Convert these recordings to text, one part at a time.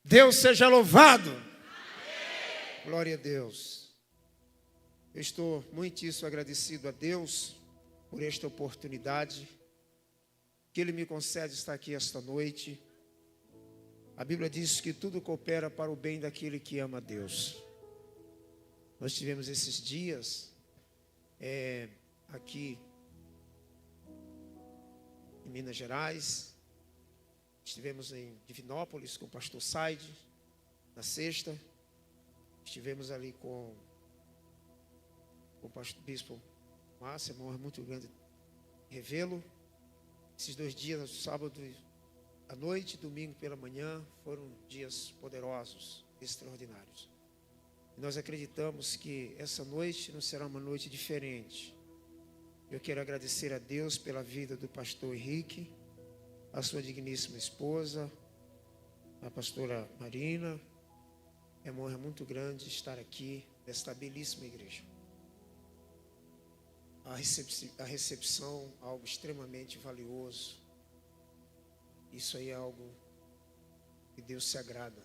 Deus seja louvado. Amém. Glória a Deus. Eu estou muitíssimo agradecido a Deus por esta oportunidade que Ele me concede estar aqui esta noite. A Bíblia diz que tudo coopera para o bem daquele que ama a Deus. Nós tivemos esses dias aqui em Minas Gerais. Estivemos em Divinópolis com o pastor Saide, na sexta. Estivemos ali com o pastor bispo Márcio, uma honra muito grande revê-lo. Esses 2 dias, sábado à noite, domingo pela manhã, foram dias poderosos, extraordinários. E nós acreditamos que essa noite não será uma noite diferente. Eu quero agradecer a Deus pela vida do pastor Henrique, a sua digníssima esposa, a pastora Marina. É uma honra muito grande estar aqui nesta belíssima igreja. A recepção, algo extremamente valioso. Isso aí é algo que Deus se agrada.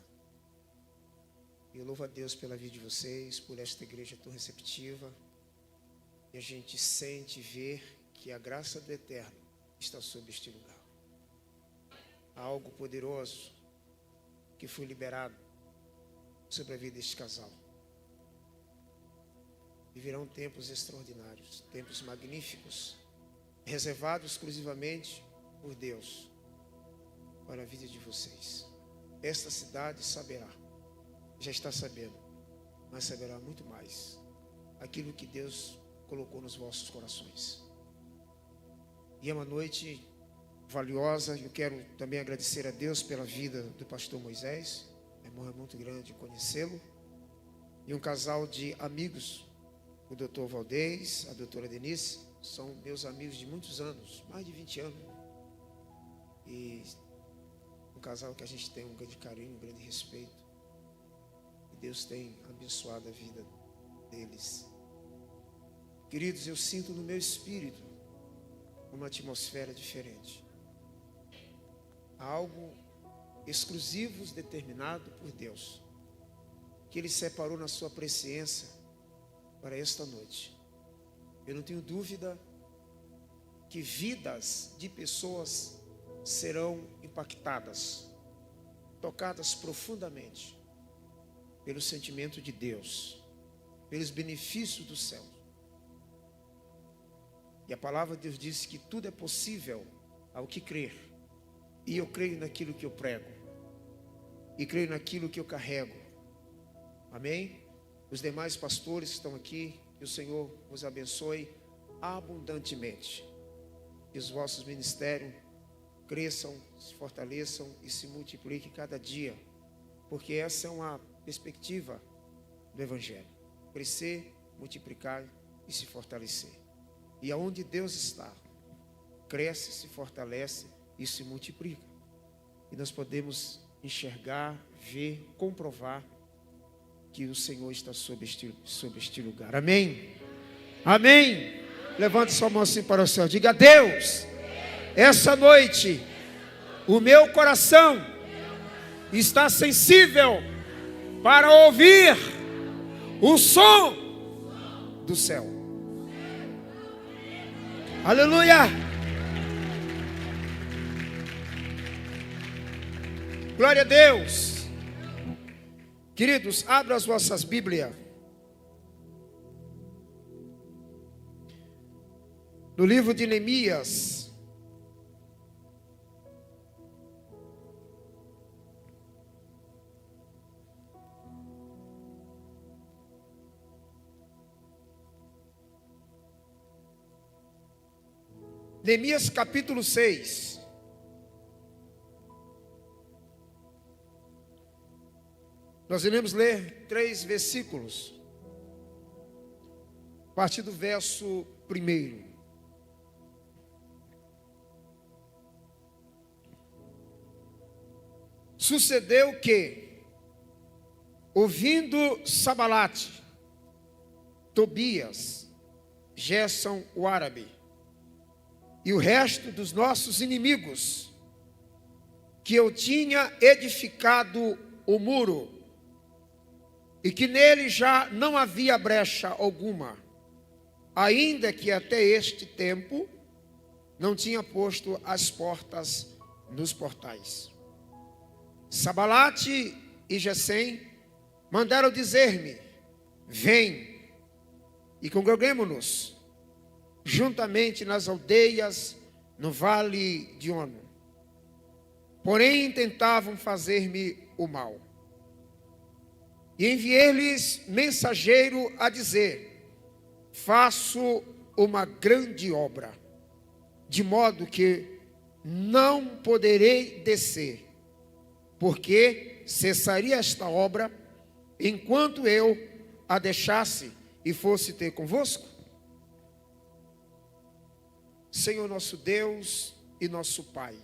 Eu louvo a Deus pela vida de vocês, por esta igreja tão receptiva. E a gente sente ver que a graça do Eterno está sobre este lugar. Há algo poderoso que foi liberado sobre a vida deste casal. Viverão tempos extraordinários, tempos magníficos, reservados exclusivamente por Deus para a vida de vocês. Esta cidade saberá, já está sabendo, mas saberá muito mais aquilo que Deus colocou nos vossos corações. E é uma noite valiosa. Eu quero também agradecer a Deus pela vida do pastor Moisés. É uma honra muito grande conhecê-lo. E um casal de amigos, o doutor Valdez, a doutora Denise, são meus amigos de muitos anos, mais de 20 anos. E um casal que a gente tem um grande carinho, um grande respeito. E Deus tem abençoado a vida deles. Queridos, eu sinto no meu espírito uma atmosfera diferente. Algo exclusivo, determinado por Deus, que Ele separou na sua presciência para esta noite. Eu não tenho dúvida que vidas de pessoas serão impactadas, tocadas profundamente pelo sentimento de Deus, pelos benefícios do céu. E a palavra de Deus diz que tudo é possível ao que crer. E eu creio naquilo que eu prego. E creio naquilo que eu carrego. Amém? Os demais pastores que estão aqui, que o Senhor os abençoe abundantemente. Que os vossos ministérios cresçam, se fortaleçam e se multipliquem cada dia. Porque essa é uma perspectiva do Evangelho. Crescer, multiplicar e se fortalecer. E aonde Deus está, cresce, se fortalece e se multiplica. E nós podemos enxergar, ver, comprovar que o Senhor está sobre este lugar. Amém? Amém? Levante sua mão assim para o céu. Diga: Deus, essa noite o meu coração está sensível para ouvir o som do céu. Aleluia! Glória a Deus! Queridos, abra as vossas Bíblias no livro de Neemias. Neemias capítulo 6. Nós iremos ler 3 versículos, a partir do verso 1. Sucedeu que, ouvindo Sabalate, Tobias, Gessão o árabe, e o resto dos nossos inimigos, que eu tinha edificado o muro, e que nele já não havia brecha alguma, ainda que até este tempo não tinha posto as portas nos portais. Sabalate e Gesem mandaram dizer-me: vem e congreguemo-nos juntamente nas aldeias no vale de Ono. Porém tentavam fazer-me o mal. E enviei-lhes mensageiro a dizer: faço uma grande obra, de modo que não poderei descer, porque cessaria esta obra enquanto eu a deixasse e fosse ter convosco? Senhor nosso Deus e nosso Pai,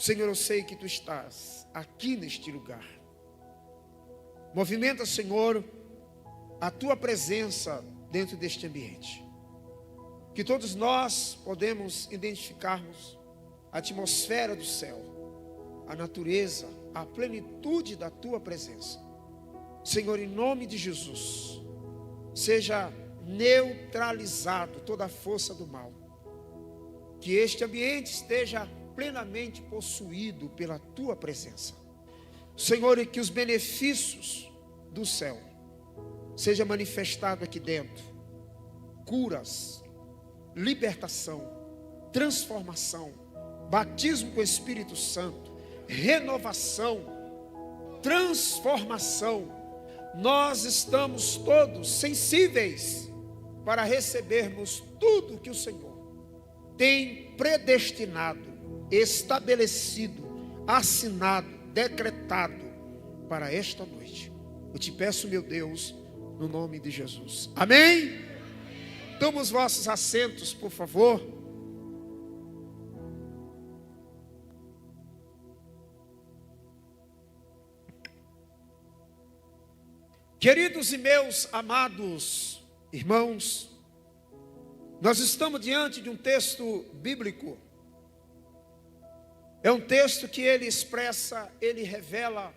Senhor, eu sei que Tu estás aqui neste lugar. Movimenta, Senhor, a Tua presença dentro deste ambiente. Que todos nós podemos identificarmos a atmosfera do céu, a natureza, a plenitude da Tua presença. Senhor, em nome de Jesus, seja neutralizado toda a força do mal. Que este ambiente esteja plenamente possuído pela Tua presença. Senhor, e que os benefícios do céu sejam manifestados aqui dentro. Curas, libertação, transformação, batismo com o Espírito Santo, renovação, transformação. Nós estamos todos sensíveis para recebermos tudo que o Senhor tem predestinado, estabelecido, assinado, decretado para esta noite. Eu te peço, meu Deus, no nome de Jesus. Amém? Tomem os vossos assentos, por favor. Queridos e meus amados irmãos, nós estamos diante de um texto bíblico. É um texto que ele expressa, ele revela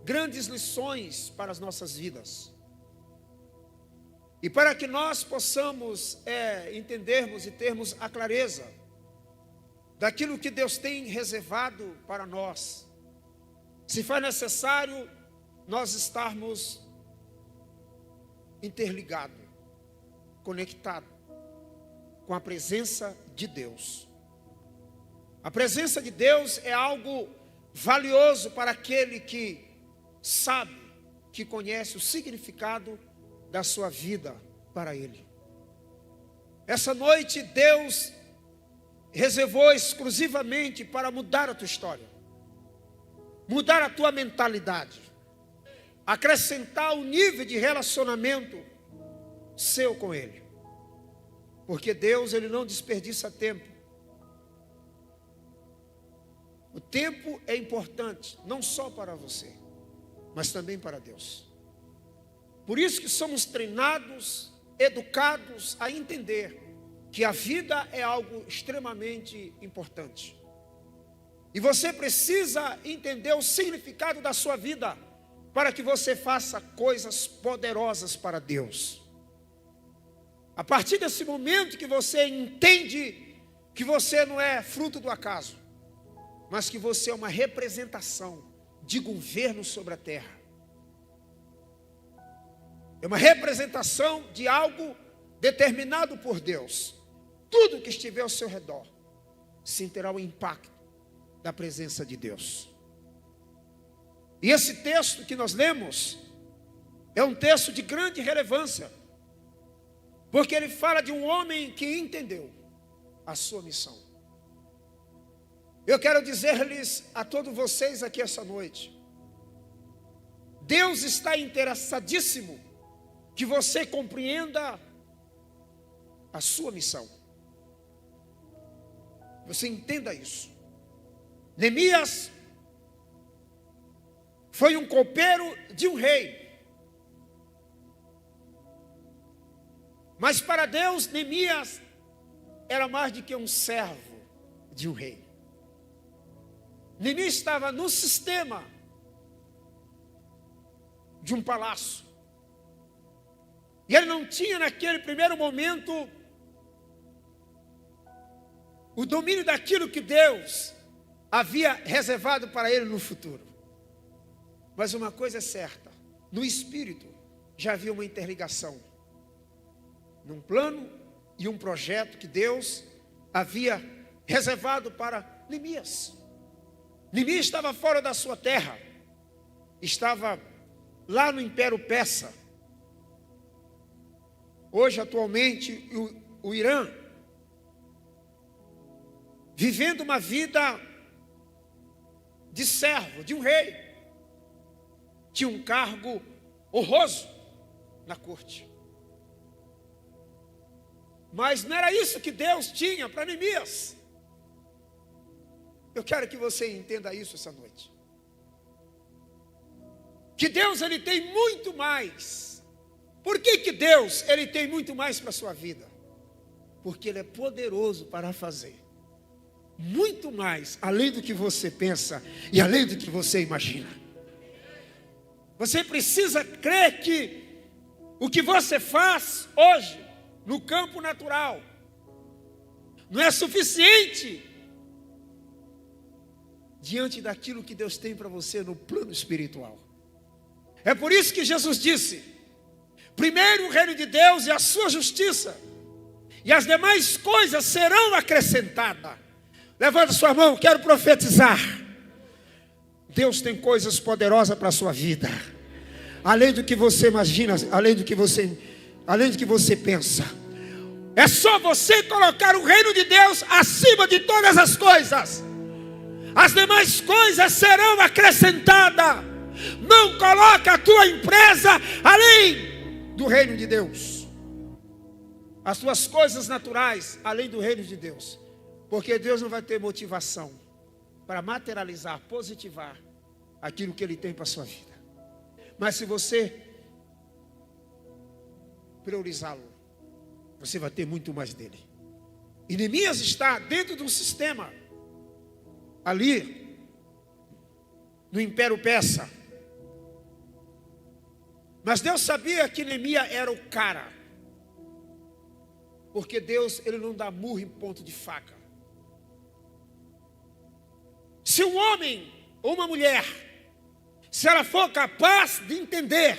grandes lições para as nossas vidas. E para que nós possamos entendermos e termos a clareza daquilo que Deus tem reservado para nós, se for necessário nós estarmos interligados, conectados com a presença de Deus. A presença de Deus é algo valioso para aquele que sabe, que conhece o significado da sua vida para Ele. Essa noite Deus reservou exclusivamente para mudar a tua história, mudar a tua mentalidade, acrescentar o nível de relacionamento seu com Ele. Porque Deus, Ele não desperdiça tempo. O tempo é importante, não só para você, mas também para Deus. Por isso que somos treinados, educados a entender que a vida é algo extremamente importante. E você precisa entender o significado da sua vida para que você faça coisas poderosas para Deus. A partir desse momento que você entende que você não é fruto do acaso, mas que você é uma representação de governo sobre a terra. É uma representação de algo determinado por Deus. Tudo que estiver ao seu redor sentirá o impacto da presença de Deus. E esse texto que nós lemos é um texto de grande relevância, porque ele fala de um homem que entendeu a sua missão. Eu quero dizer-lhes a todos vocês aqui essa noite, Deus está interessadíssimo que você compreenda a sua missão. Você entenda isso. Neemias foi um copeiro de um rei. Mas para Deus, Neemias era mais do que um servo de um rei. Neemias estava no sistema de um palácio. E ele não tinha naquele primeiro momento o domínio daquilo que Deus havia reservado para ele no futuro. Mas uma coisa é certa, no espírito já havia uma interligação, num plano e um projeto que Deus havia reservado para Neemias. Neemias estava fora da sua terra, estava lá no Império Persa. Hoje, atualmente, o Irã, vivendo uma vida de servo, de um rei, tinha um cargo honroso na corte. Mas não era isso que Deus tinha para Neemias. Eu quero que você entenda isso essa noite. Que Deus, ele tem muito mais. Por que Deus, ele tem muito mais para a sua vida? Porque ele é poderoso para fazer muito mais, além do que você pensa e além do que você imagina. Você precisa crer que o que você faz hoje, no campo natural, não é suficiente diante daquilo que Deus tem para você no plano espiritual. É por isso que Jesus disse: primeiro o reino de Deus e a sua justiça, e as demais coisas serão acrescentadas. Levanta sua mão, quero profetizar. Deus tem coisas poderosas para a sua vida, além do que você imagina, além do que você pensa. É só você colocar o reino de Deus acima de todas as coisas. As demais coisas serão acrescentadas. Não coloque a tua empresa além do reino de Deus, as tuas coisas naturais além do reino de Deus, porque Deus não vai ter motivação para materializar, positivar aquilo que Ele tem para a sua vida. Mas se você priorizá-lo, você vai ter muito mais dele. E Neemias está dentro de um sistema ali no Império Persa. Mas Deus sabia que Neemias era o cara, porque Deus, ele não dá murro em ponto de faca. Se um homem ou uma mulher, se ela for capaz de entender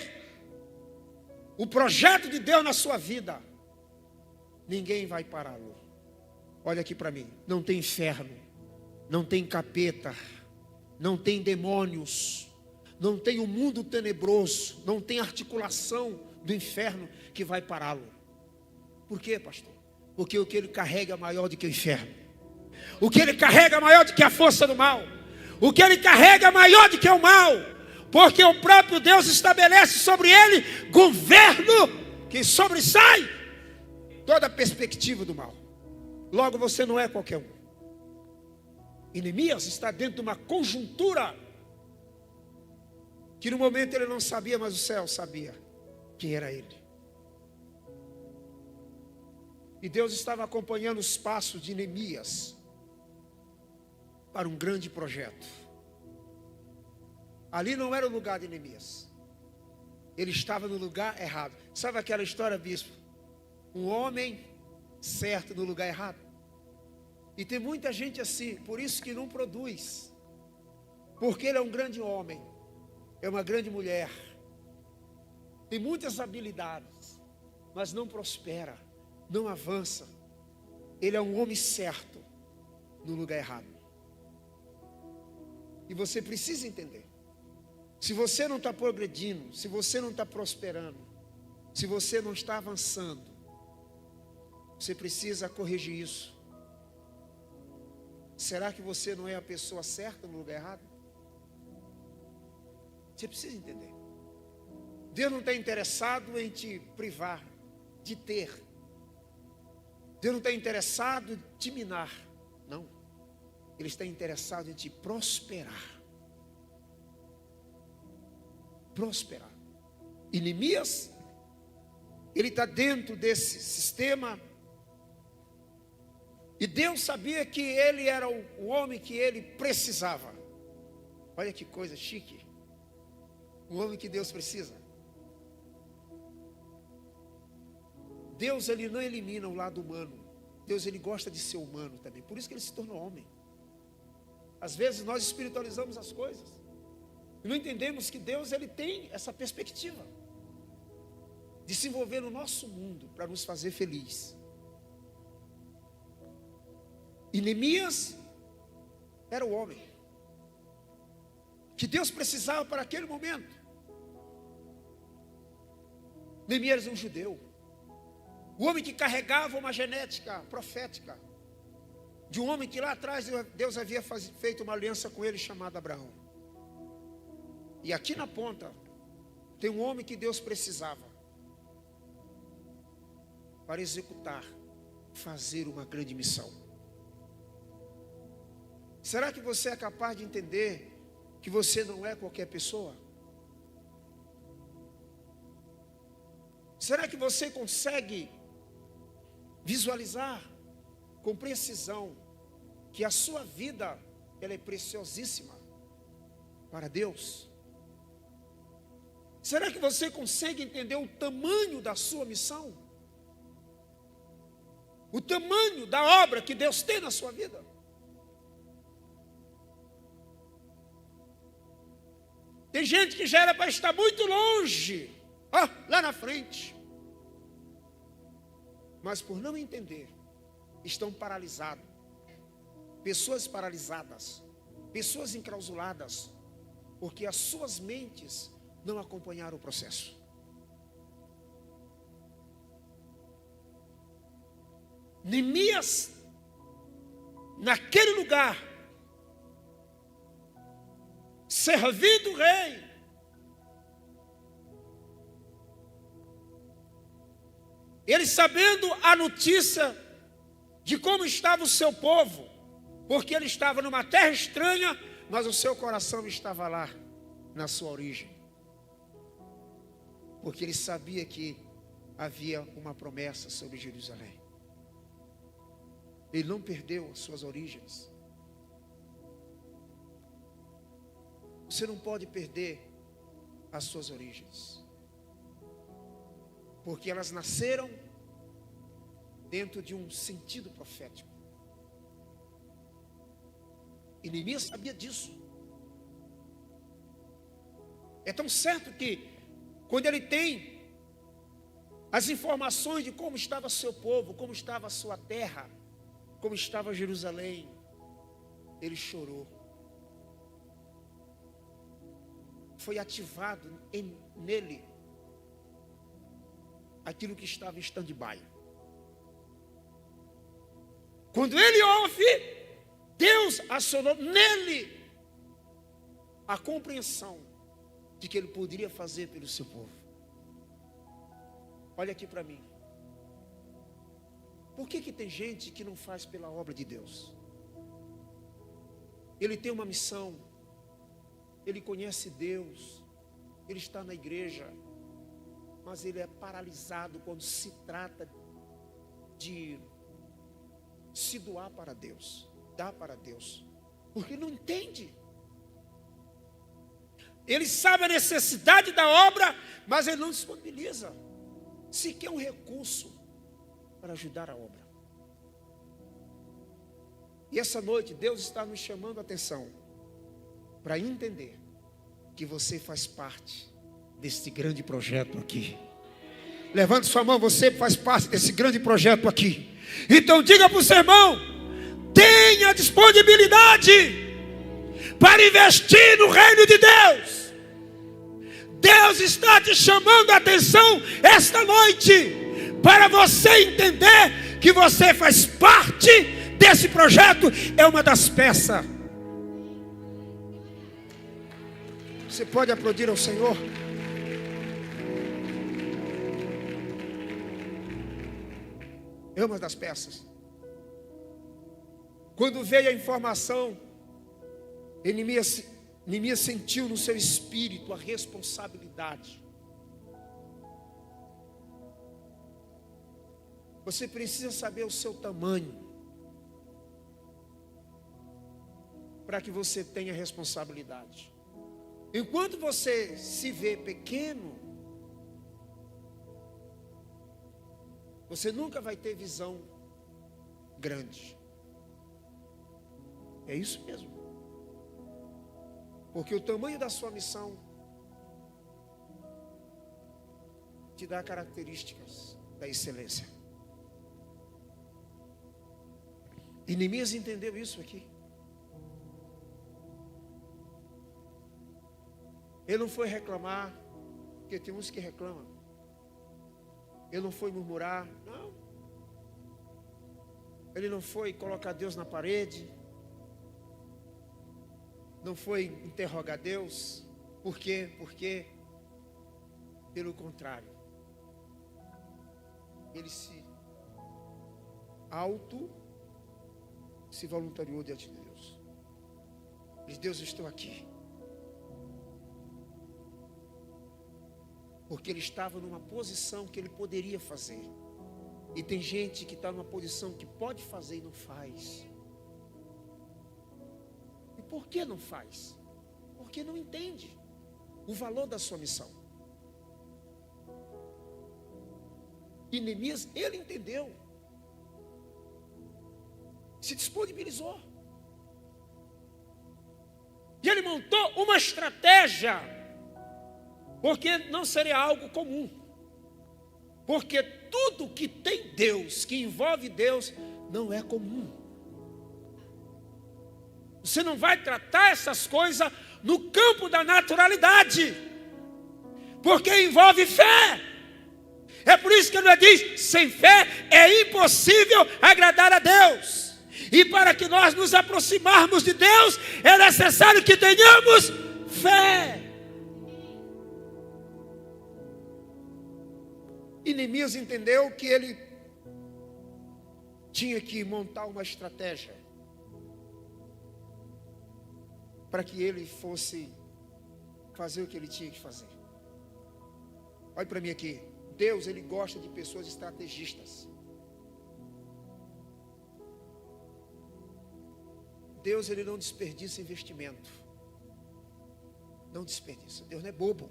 o projeto de Deus na sua vida, ninguém vai pará-lo. Olha aqui para mim, não tem inferno, não tem capeta, não tem demônios, não tem o mundo tenebroso, não tem articulação do inferno que vai pará-lo. Por quê, pastor? Porque o que ele carrega é maior do que o inferno. O que ele carrega é maior do que a força do mal. O que ele carrega é maior do que o mal. Porque o próprio Deus estabelece sobre ele governo que sobressai toda a perspectiva do mal. Logo, você não é qualquer um. E Neemias está dentro de uma conjuntura que no momento ele não sabia, mas o céu sabia quem era ele. E Deus estava acompanhando os passos de Neemias para um grande projeto. Ali não era o lugar de Neemias. Ele estava no lugar errado. Sabe aquela história, bispo? Um homem certo no lugar errado. E tem muita gente assim, por isso que não produz. Porque ele é um grande homem, é uma grande mulher, tem muitas habilidades, mas não prospera, não avança. Ele é um homem certo no lugar errado. E você precisa entender. Se você não está progredindo, se você não está prosperando, se você não está avançando, você precisa corrigir isso. Será que você não é a pessoa certa no lugar errado? Você precisa entender. Deus não está interessado em te privar de ter. Deus não está interessado em te minar. Não. Ele está interessado em te prosperar. Prosperar. E Neemias, ele está dentro desse sistema. E Deus sabia que ele era o homem que ele precisava. Olha que coisa chique. Um homem que Deus precisa. Deus, ele não elimina o lado humano. Deus, ele gosta de ser humano também. Por isso que ele se tornou homem. Às vezes nós espiritualizamos as coisas e não entendemos que Deus, ele tem essa perspectiva de se envolver no nosso mundo para nos fazer feliz. E Neemias era o homem que Deus precisava para aquele momento. Neemias era um judeu, o homem que carregava uma genética profética de um homem que lá atrás Deus havia feito uma aliança com ele chamada Abraão. E aqui na ponta tem um homem que Deus precisava para executar, fazer uma grande missão. Será que você é capaz de entender que você não é qualquer pessoa? Será que você consegue visualizar com precisão que a sua vida, ela é preciosíssima para Deus? Será que você consegue entender o tamanho da sua missão? O tamanho da obra que Deus tem na sua vida? Tem gente que já era para estar muito longe, lá na frente. Mas por não entender, estão paralisados. Pessoas paralisadas, pessoas enclausuladas, porque as suas mentes não acompanharam o processo. Neemias, naquele lugar, servindo o rei, ele sabendo a notícia de como estava o seu povo, porque ele estava numa terra estranha, mas o seu coração estava lá, na sua origem, porque ele sabia que havia uma promessa sobre Jerusalém. Ele não perdeu as suas origens. Você não pode perder as suas origens, porque elas nasceram dentro de um sentido profético. E Neemias sabia disso. É tão certo que quando ele tem as informações de como estava seu povo, como estava a sua terra, como estava Jerusalém, ele chorou. Foi ativado nele aquilo que estava em stand-by. Quando ele ouve, Deus acionou nele a compreensão de que ele poderia fazer pelo seu povo. Olha aqui para mim. Por que tem gente que não faz pela obra de Deus? Ele tem uma missão, ele conhece Deus, ele está na igreja, mas ele é paralisado quando se trata de se doar para Deus, dar para Deus, porque não entende. Ele sabe a necessidade da obra, mas ele não disponibiliza sequer um recurso para ajudar a obra. E essa noite Deus está nos chamando a atenção para entender que você faz parte desse grande projeto aqui. Levante sua mão, você faz parte desse grande projeto aqui. Então diga para o seu irmão: tenha disponibilidade para investir no reino de Deus. Deus está te chamando a atenção esta noite para você entender que você faz parte desse projeto, é uma das peças. Você pode aplaudir ao Senhor? É uma das peças. Quando veio a informação, Neemias sentiu no seu espírito a responsabilidade. Você precisa saber o seu tamanho para que você tenha responsabilidade. Enquanto você se vê pequeno, você nunca vai ter visão grande. É isso mesmo. Porque o tamanho da sua missão te dá características da excelência. E Neemias entendeu isso aqui. Ele não foi reclamar, porque tem uns que reclamam. Ele não foi murmurar, não. Ele não foi colocar Deus na parede. Não foi interrogar Deus. Por quê? Porque, pelo contrário, ele se voluntariou diante de Deus. Diz: Deus, eu estou aqui. Porque ele estava numa posição que ele poderia fazer. E tem gente que está numa posição que pode fazer e não faz. E por que não faz? Porque não entende o valor da sua missão. E Neemias, ele entendeu. Se disponibilizou. E ele montou uma estratégia. Porque não seria algo comum. Porque tudo que tem Deus, que envolve Deus, não é comum. Você não vai tratar essas coisas no campo da naturalidade. Porque envolve fé. É por isso que ele diz: sem fé é impossível agradar a Deus. E para que nós nos aproximarmos de Deus, é necessário que tenhamos fé. E Neemias entendeu que ele tinha que montar uma estratégia para que ele fosse fazer o que ele tinha que fazer. Olha para mim aqui. Deus, ele gosta de pessoas estrategistas. Deus, ele não desperdiça investimento. Não desperdiça. Deus não é bobo.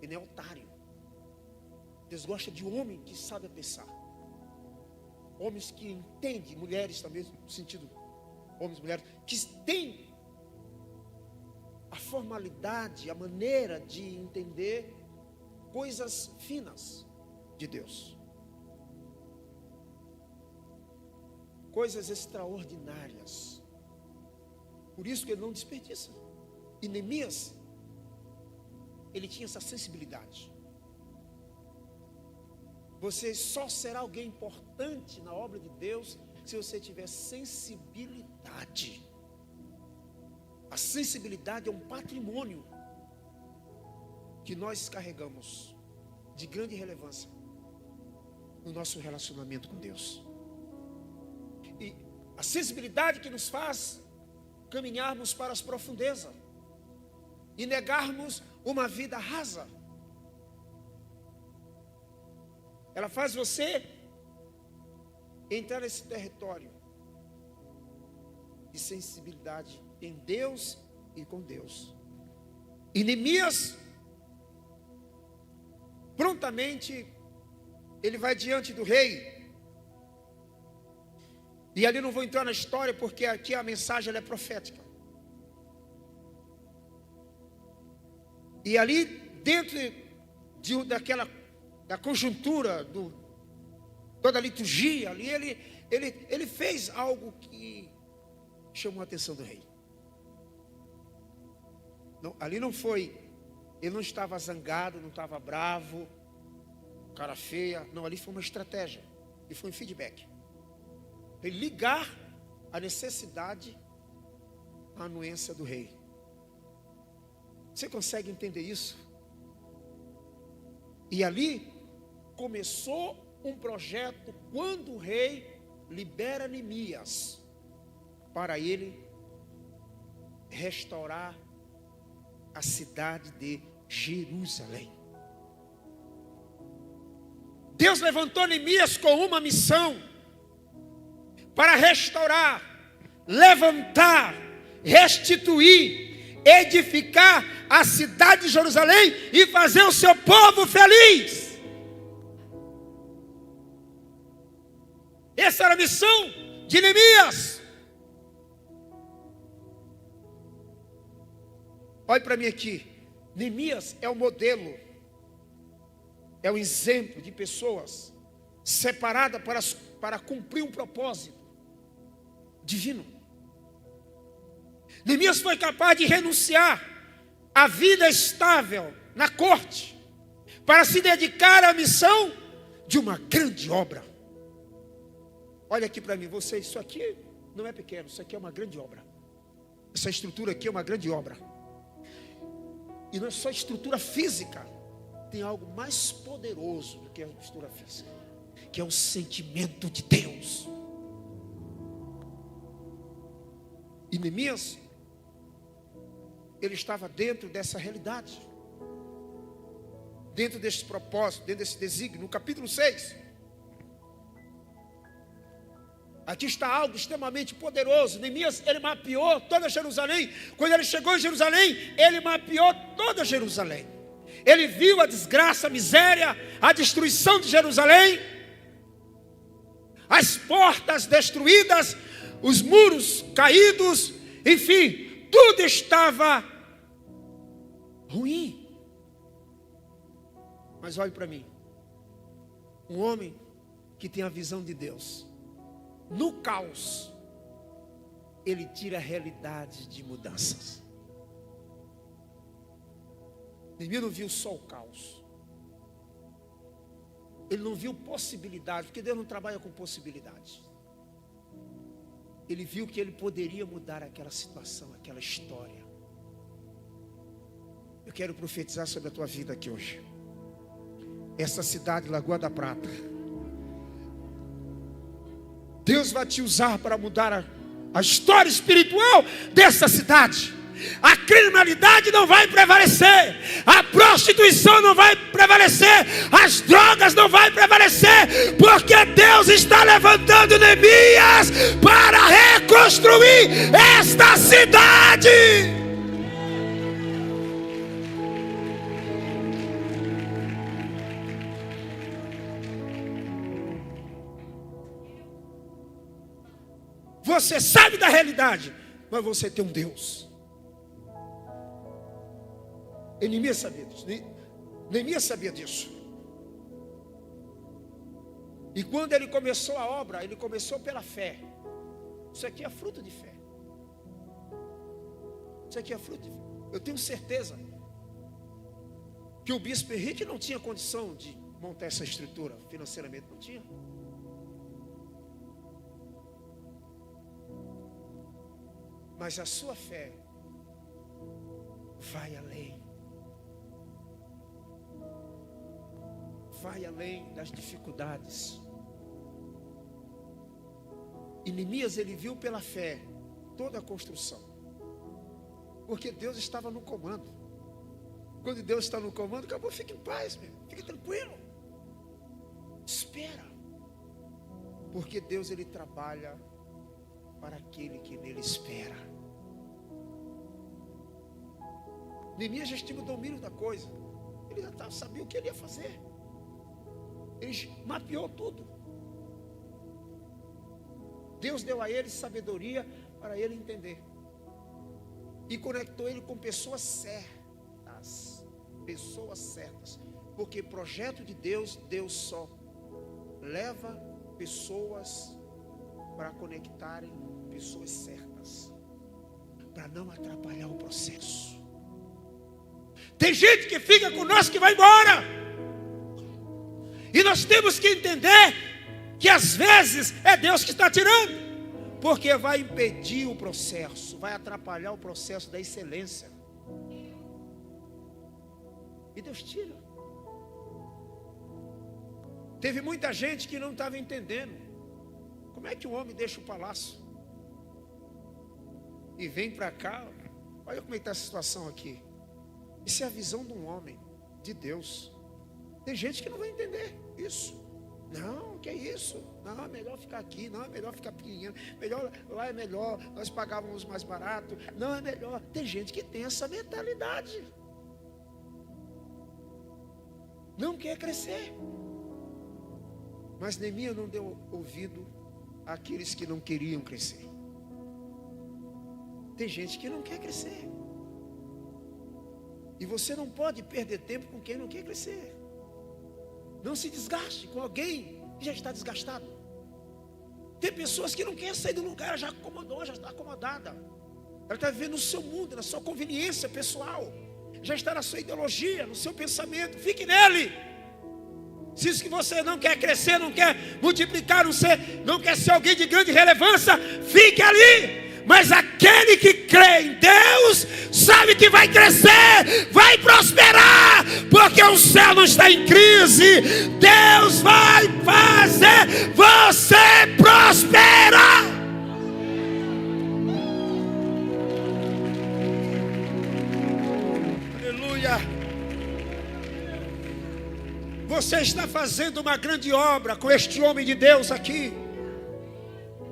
Ele não é otário. Deus gosta de homem que sabe pensar. Homens que entendem, mulheres também, no sentido, homens e mulheres, que têm a formalidade, a maneira de entender coisas finas de Deus. Coisas extraordinárias. Por isso que ele não desperdiça. E Neemias, ele tinha essa sensibilidade. Você só será alguém importante na obra de Deus se você tiver sensibilidade. A sensibilidade é um patrimônio que nós carregamos de grande relevância no nosso relacionamento com Deus. E a sensibilidade que nos faz caminharmos para as profundezas e negarmos uma vida rasa. Ela faz você entrar nesse território de sensibilidade em Deus e com Deus. E Neemias, prontamente, ele vai diante do rei. E ali não vou entrar na história, porque aqui a mensagem ela é profética. E ali, dentro da conjuntura, toda a liturgia, ali ele fez algo que chamou a atenção do rei. Não, ali não foi, ele não estava zangado, não estava bravo, cara feia. Não, ali foi uma estratégia. E foi um feedback. Ele ligar a necessidade à anuência do rei. Você consegue entender isso? E ali começou um projeto quando o rei libera Neemias para ele restaurar a cidade de Jerusalém. Deus levantou Neemias com uma missão para restaurar, levantar, restituir, edificar a cidade de Jerusalém e fazer o seu povo feliz. Essa era a missão de Neemias. Olhe para mim aqui. Neemias é o modelo, é o exemplo de pessoas separadas para cumprir um propósito divino. Neemias foi capaz de renunciar à vida estável na corte para se dedicar à missão de uma grande obra. Olha aqui para mim, vocês, isso aqui não é pequeno, isso aqui é uma grande obra. Essa estrutura aqui é uma grande obra. E não é só estrutura física, tem algo mais poderoso do que a estrutura física, que é o sentimento de Deus. E Neemias, ele estava dentro dessa realidade, dentro desse propósito, dentro desse desígnio. No capítulo 6, aqui está algo extremamente poderoso. Neemias, ele mapeou toda Jerusalém. Quando ele chegou em Jerusalém, ele mapeou toda Jerusalém. Ele viu a desgraça, a miséria, a destruição de Jerusalém, as portas destruídas, os muros caídos, enfim, tudo estava ruim. Mas olhe para mim, um homem que tem a visão de Deus, no caos, ele tira a realidade de mudanças. Neemias não viu só o caos, ele não viu possibilidade, porque Deus não trabalha com possibilidades. Ele viu que ele poderia mudar aquela situação, aquela história. Eu quero profetizar sobre a tua vida aqui hoje. Essa cidade, Lagoa da Prata, Deus vai te usar para mudar a história espiritual dessa cidade. A criminalidade não vai prevalecer, a prostituição não vai prevalecer, as drogas não vai prevalecer, porque Deus está levantando Neemias para reconstruir esta cidade. Você sabe da realidade, mas você tem um Deus. Neemias sabia disso. Neemias sabia disso. E quando ele começou a obra, ele começou pela fé. Isso aqui é fruto de fé. Isso aqui é fruto de fé. Eu tenho certeza que o bispo Henrique não tinha condição de montar essa estrutura, financeiramente não tinha. Mas a sua fé vai além. Vai além das dificuldades. E Neemias, ele viu pela fé toda a construção, porque Deus estava no comando. Quando Deus está no comando, acabou, fique em paz, meu. Fique tranquilo, espera, porque Deus, ele trabalha para aquele que nele espera. Neemias já tinha o domínio da coisa, ele já sabia o que ele ia fazer. Ele mapeou tudo. Deus deu a ele sabedoria para ele entender. E conectou ele com pessoas certas. Pessoas certas. Porque projeto de Deus, Deus só leva pessoas para conectarem pessoas certas, para não atrapalhar o processo. Tem gente que fica conosco que vai embora. E nós temos que entender que às vezes é Deus que está tirando, porque vai impedir o processo, vai atrapalhar o processo da excelência. E Deus tira. Teve muita gente que não estava entendendo. Como é que um homem deixa o palácio e vem para cá? Olha como é que está a situação aqui. Isso é a visão de um homem, de Deus. Tem gente que não vai entender isso. Não, que é isso? Não, é melhor ficar aqui. Não, é melhor ficar pequenininho. Melhor, lá é melhor. Nós pagávamos mais barato. Não, é melhor. Tem gente que tem essa mentalidade. Não quer crescer. Mas Neemias não deu ouvido àqueles que não queriam crescer. Tem gente que não quer crescer. E você não pode perder tempo com quem não quer crescer. Não se desgaste com alguém que já está desgastado. Tem pessoas que não querem sair do lugar, já acomodou, já está acomodada. Ela está vivendo no seu mundo, na sua conveniência pessoal. Já está na sua ideologia, no seu pensamento. Fique nele. Se isso que você não quer crescer, não quer multiplicar, não quer ser alguém de grande relevância, fique ali. Mas aquele que crê em Deus, sabe que vai crescer, vai prosperar, porque o céu não está em crise. Deus vai fazer você prosperar. Aleluia. Você está fazendo uma grande obra com este homem de Deus aqui,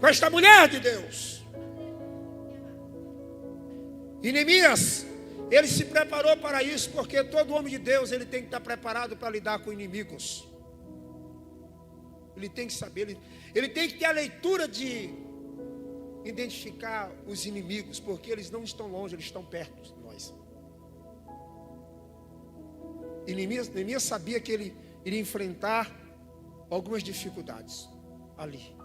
com esta mulher de Deus. E Neemias, ele se preparou para isso, porque todo homem de Deus, ele tem que estar preparado para lidar com inimigos. Ele tem que saber, ele tem que ter a leitura de identificar os inimigos, porque eles não estão longe, eles estão perto de nós. E Neemias sabia que ele iria enfrentar algumas dificuldades ali.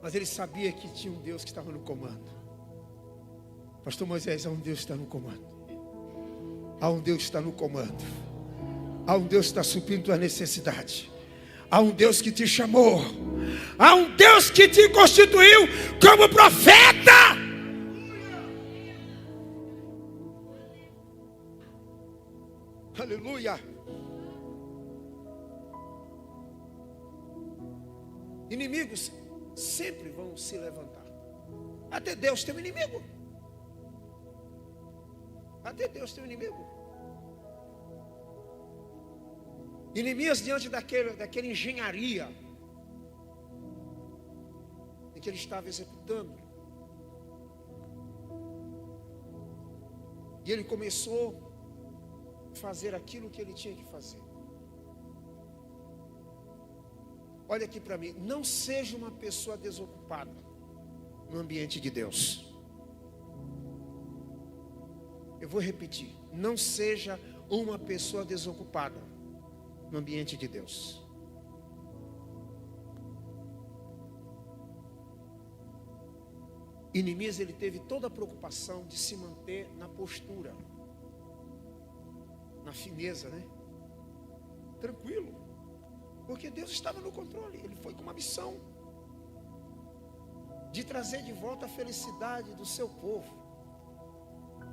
Mas ele sabia que tinha um Deus que estava no comando. Pastor Moisés, há um Deus que está no comando. Há um Deus que está no comando. Há um Deus que está suprindo tua necessidade. Há um Deus que te chamou. Há um Deus que te constituiu como profeta. Aleluia. Inimigos sempre vão se levantar. Até Deus tem um inimigo. Até Deus tem um inimigo. E Neemias, diante daquela engenharia que ele estava executando, e ele começou a fazer aquilo que ele tinha que fazer. Olha aqui para mim, não seja uma pessoa desocupada no ambiente de Deus. Eu vou repetir, não seja uma pessoa desocupada no ambiente de Deus. E Neemias, ele teve toda a preocupação de se manter na postura, na fineza, né? Tranquilo, porque Deus estava no controle. Ele foi com uma missão de trazer de volta a felicidade do seu povo.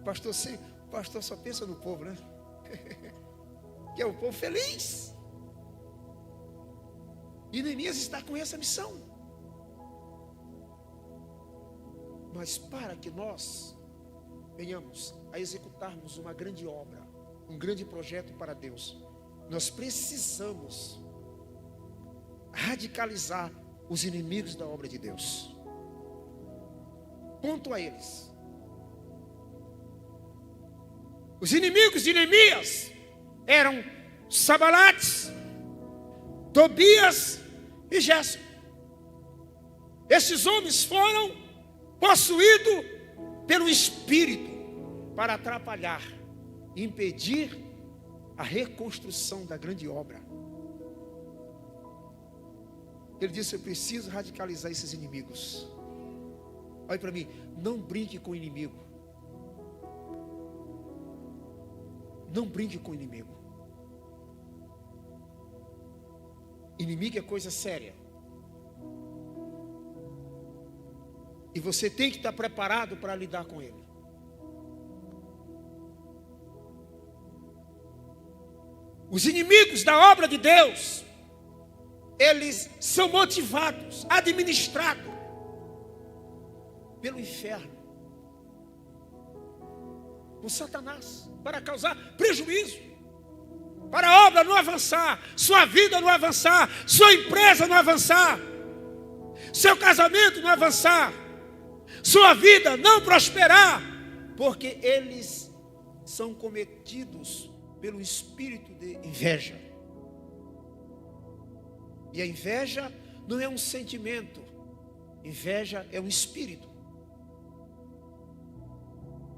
Pastor só pensa no povo, né? Que é o povo feliz. E Neemias está com essa missão. Mas para que nós venhamos a executarmos uma grande obra, um grande projeto para Deus, nós precisamos radicalizar os inimigos da obra de Deus. Ponto a eles. Os inimigos de Neemias eram Sabalates, Tobias e Gesem. Esses homens foram possuídos pelo Espírito para atrapalhar, impedir a reconstrução da grande obra. Ele disse: eu preciso radicalizar esses inimigos. Olha para mim, não brinque com o inimigo. Não brinque com o inimigo. Inimigo é coisa séria. E você tem que estar preparado para lidar com ele. Os inimigos da obra de Deus, eles são motivados, administrados pelo inferno, por Satanás, para causar prejuízo. para a obra não avançar, sua vida não avançar, sua empresa não avançar, seu casamento não avançar, sua vida não prosperar, porque eles são cometidos pelo espírito de inveja. E a inveja não é um sentimento, inveja é um espírito.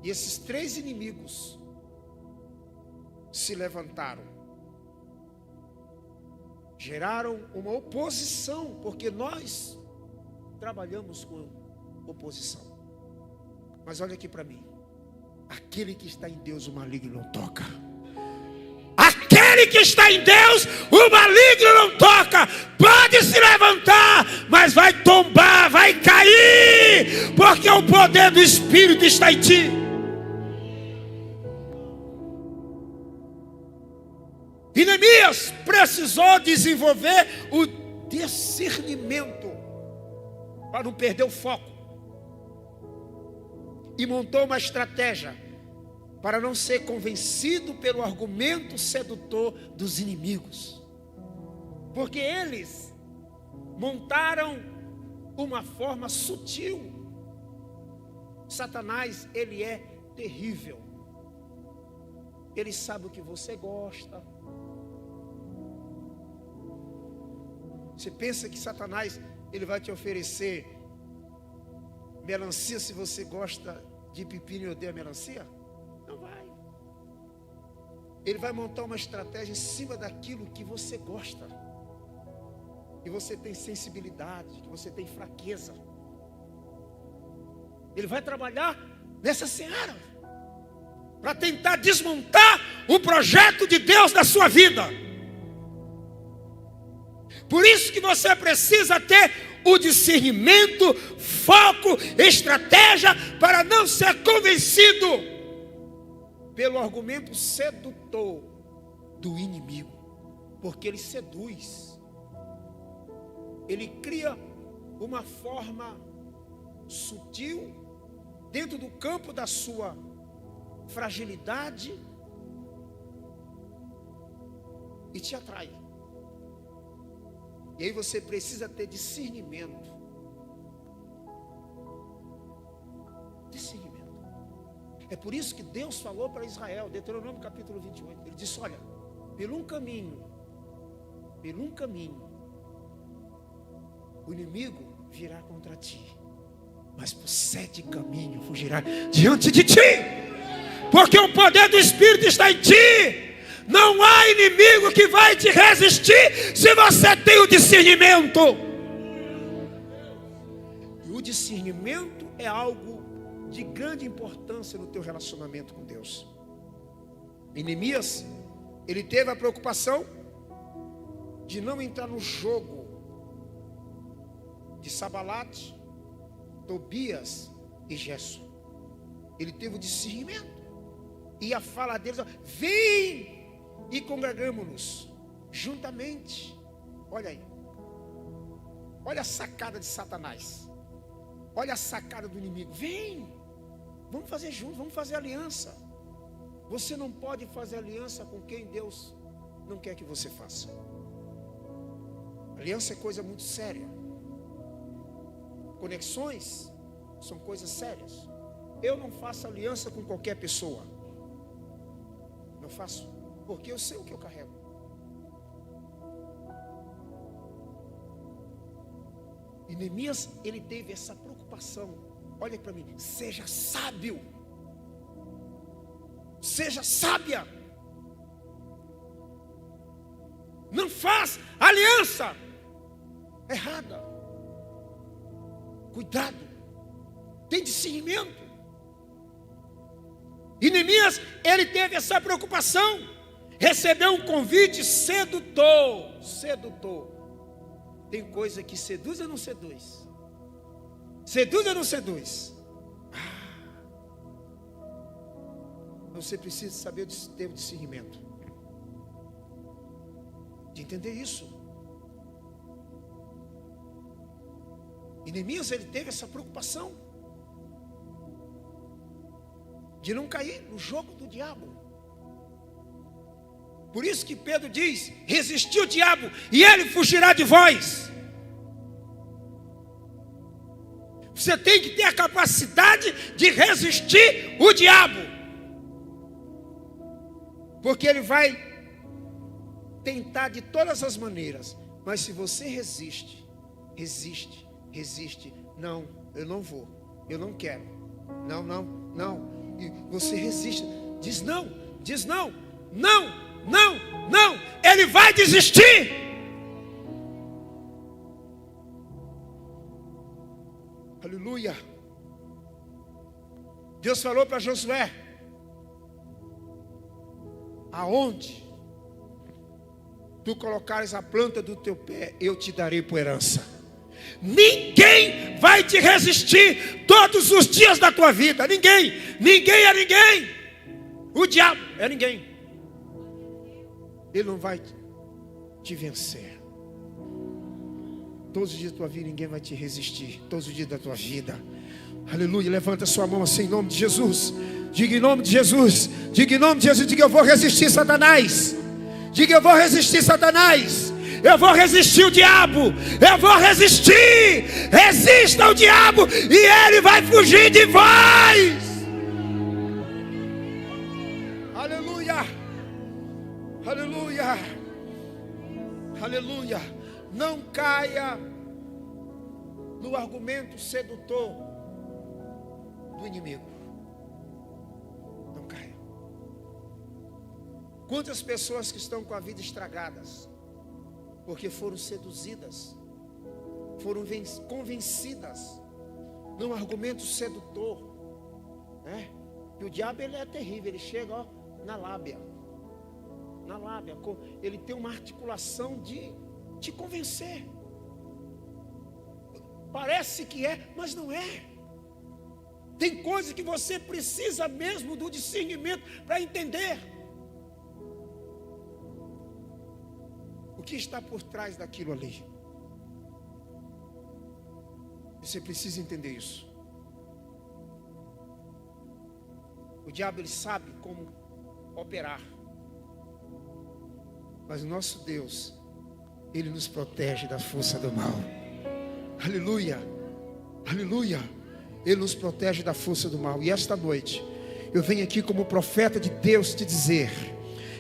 E esses 3 inimigos se levantaram, geraram uma oposição, porque nós trabalhamos com oposição. Mas olha aqui para mim, aquele que está em Deus, o maligno não toca. Aquele que está em Deus, o maligno não toca. Pode se levantar, mas vai tombar, vai cair, porque o poder do Espírito está em ti. E Neemias precisou desenvolver o discernimento para não perder o foco. E montou uma estratégia para não ser convencido pelo argumento sedutor dos inimigos. Porque eles montaram uma forma sutil. Satanás, ele é terrível. Ele sabe o que você gosta. Você pensa que Satanás, ele vai te oferecer melancia se você gosta de pepino e odeia melancia? Não vai. Ele vai montar uma estratégia em cima daquilo que você gosta, que você tem sensibilidade, que você tem fraqueza. Ele vai trabalhar nessa seara para tentar desmontar o projeto de Deus na sua vida. Por isso que você precisa ter o discernimento, foco, estratégia para não ser convencido pelo argumento sedutor do inimigo, porque ele seduz, ele cria uma forma sutil dentro do campo da sua fragilidade e te atrai. E aí você precisa ter discernimento. Discernimento. É por isso que Deus falou para Israel, Deuteronômio capítulo 28. Ele disse, olha, pelo um caminho, o inimigo virá contra ti, mas por 7 caminhos fugirá diante de ti. Porque o poder do Espírito está em ti. Não há inimigo que vai te resistir se você tem o discernimento. E o discernimento é algo de grande importância no teu relacionamento com Deus. E Neemias, ele teve a preocupação de não entrar no jogo de Sabalate, Tobias e Gesso. Ele teve o discernimento. E a fala deles, vem e congregamos-nos juntamente. Olha aí. Olha a sacada de Satanás. Olha a sacada do inimigo. Vem, vamos fazer junto, vamos fazer aliança. Você não pode fazer aliança com quem Deus não quer que você faça. Aliança é coisa muito séria. Conexões são coisas sérias. Eu não faço aliança com qualquer pessoa. Não faço. Porque eu sei o que eu carrego. E Neemias, ele teve essa preocupação. Olha para mim, seja sábio. Seja sábia. Não faz aliança errada. Cuidado. Tem discernimento. E Neemias, ele teve essa preocupação. Recebeu um convite sedutor. Sedutor. Tem coisa que seduz ou não seduz? Seduz ou não seduz? Você precisa saber ter o discernimento de entender isso. E Neemias, ele teve essa preocupação de não cair no jogo do diabo. Por isso que Pedro diz: resisti o diabo e ele fugirá de vós. Você tem que ter a capacidade de resistir o diabo, porque ele vai tentar de todas as maneiras. Mas se você resiste, não, eu não vou, eu não quero, não, e você resiste, diz não, ele vai desistir. Aleluia. Deus falou para Josué: aonde tu colocares a planta do teu pé, eu te darei por herança. Ninguém vai te resistir todos os dias da tua vida. Ninguém é ninguém. O diabo é ninguém. Ele não vai te vencer. Todos os dias da tua vida ninguém vai te resistir. Todos os dias da tua vida. Aleluia. Levanta a sua mão assim em nome de Jesus. Diga em nome de Jesus. Diga em nome de Jesus. Diga: eu vou resistir Satanás. Diga: eu vou resistir Satanás. Eu vou resistir o diabo. Eu vou resistir. Resista ao diabo e ele vai fugir de vós. Aleluia. Aleluia. Aleluia. Não caia no argumento sedutor do inimigo. Não caia. Quantas pessoas que estão com a vida estragadas porque foram seduzidas, foram convencidas num argumento sedutor, né? E o diabo, ele é terrível. Ele chega na lábia, ele tem uma articulação de te convencer. Parece que é, mas não é. Tem coisas que você precisa mesmo do discernimento para entender o que está por trás daquilo ali. Você precisa entender isso. O diabo, ele sabe como operar, mas o nosso Deus, ele nos protege da força do mal. Aleluia, aleluia. Ele nos protege da força do mal. E esta noite eu venho aqui como profeta de Deus te dizer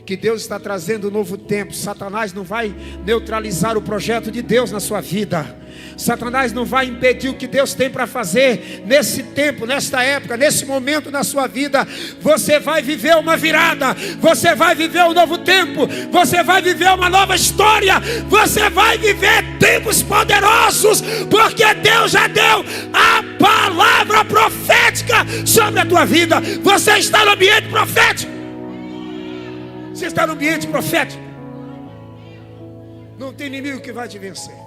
que Deus está trazendo um novo tempo. Satanás não vai neutralizar o projeto de Deus na sua vida. Satanás não vai impedir o que Deus tem para fazer nesse tempo, nesta época, nesse momento na sua vida. Você vai viver uma virada, você vai viver um novo tempo, você vai viver uma nova história, você vai viver tempos poderosos, porque Deus já deu a palavra profética sobre a tua vida. Você está no ambiente profético. Você está no ambiente profético. Não tem inimigo que vai te vencer.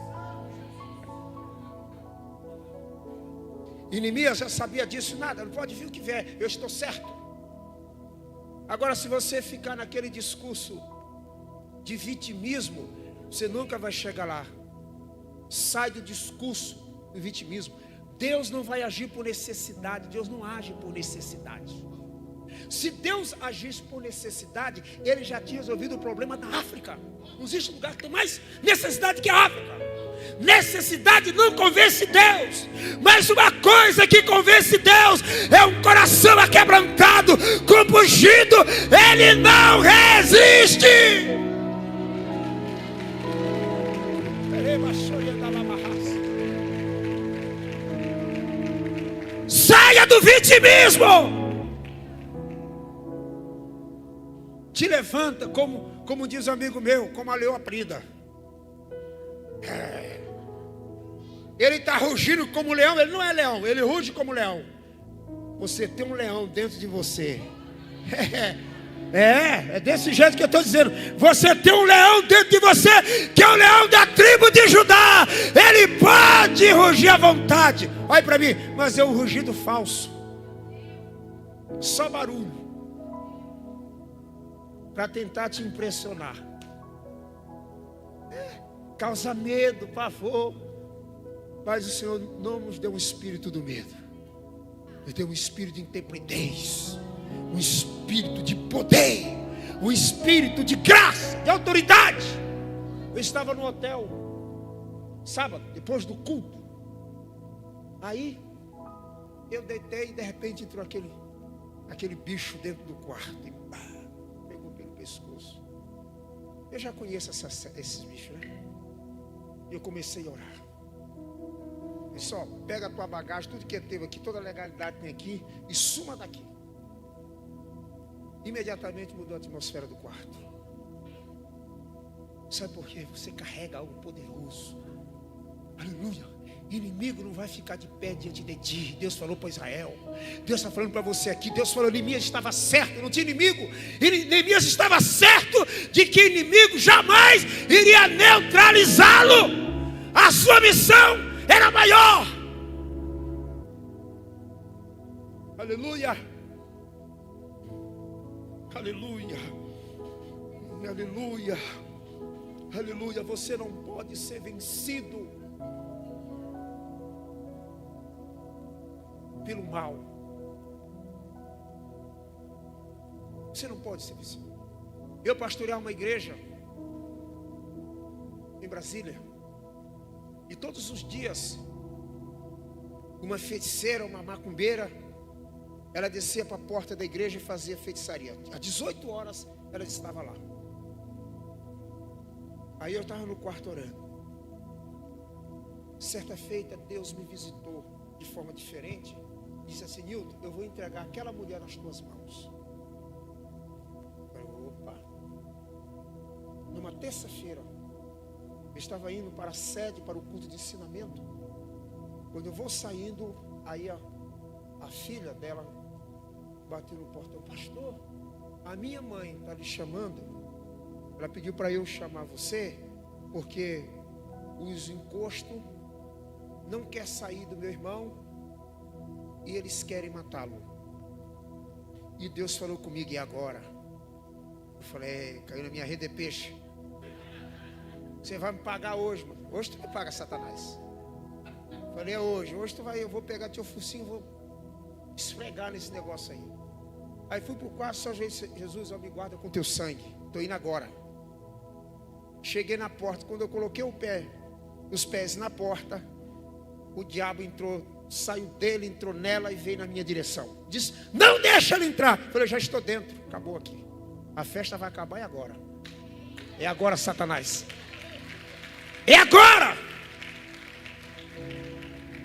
Neemias já sabia disso. Nada, não pode vir o que vier, eu estou certo. Agora, se você ficar naquele discurso de vitimismo, você nunca vai chegar lá. Sai do discurso do vitimismo. Deus não vai agir por necessidade. Deus não age por necessidade. Se Deus agisse por necessidade, Ele já tinha resolvido o problema da África. Não existe lugar que tem mais necessidade que a África. Necessidade não convence Deus, mas uma coisa que convence Deus é um coração aquebrantado, compungido. Ele não resiste. Saia do vitimismo. Te levanta, como diz um amigo meu, como a leoprida. Ele está rugindo como leão. Ele não é leão, ele ruge como leão. Você tem um leão dentro de você. É desse jeito que eu estou dizendo. Você tem um leão dentro de você, que é o leão da tribo de Judá. Ele pode rugir à vontade. Olha para mim, mas é um rugido falso, só barulho, para tentar te impressionar. Causa medo, pavor. Mas o Senhor não nos deu um espírito do medo. Ele deu um espírito de intrepidez, um espírito de poder, um espírito de graça, de autoridade. Eu estava no hotel, sábado, depois do culto. Aí, eu deitei e de repente entrou aquele bicho dentro do quarto. E pegou pelo pescoço. Eu já conheço esses bichos, né? E eu comecei a orar. Disse, ó, pega a tua bagagem, tudo que é teu aqui, toda a legalidade tem aqui, e suma daqui. Imediatamente mudou a atmosfera do quarto. Sabe por quê? Você carrega algo poderoso. Aleluia. Inimigo não vai ficar de pé diante de ti. Deus falou para Israel. Deus está falando para você aqui. Deus falou, Neemias estava certo, não tinha inimigo. Neemias estava certo de que inimigo jamais iria neutralizá-lo. A sua missão era maior. Aleluia. Aleluia. Aleluia. Aleluia. Você não pode ser vencido pelo mal. Você não pode ser vencido. Eu pastoreava uma igreja em Brasília. E todos os dias, uma feiticeira, uma macumbeira, ela descia para a porta da igreja e fazia feitiçaria. Às 18 horas, ela estava lá. Aí eu estava no quarto orando. Certa feita, Deus me visitou de forma diferente. Disse assim, Nilton, eu vou entregar aquela mulher nas tuas mãos. Eu falei, opa. Numa terça-feira, eu estava indo para a sede, para o culto de ensinamento. Quando eu vou saindo, aí a filha dela bateu no portão. Pastor, a minha mãe está lhe chamando. Ela pediu para eu chamar você, porque os encostos não quer sair do meu irmão e eles querem matá-lo. E Deus falou comigo, e agora? Eu falei, caiu na minha rede de peixe. Você vai me pagar hoje, mano. Hoje tu me paga, Satanás. Eu falei, é hoje tu vai, eu vou pegar teu focinho, vou esfregar nesse negócio aí. Aí fui para o quarto, só Jesus, ó, me guarda com teu sangue. Estou indo agora. Cheguei na porta, quando eu coloquei os pés na porta, o diabo entrou, saiu dele, entrou nela e veio na minha direção. Disse, não deixa ele entrar. Eu falei, já estou dentro, acabou aqui. A festa vai acabar, e agora? É agora, Satanás. É agora.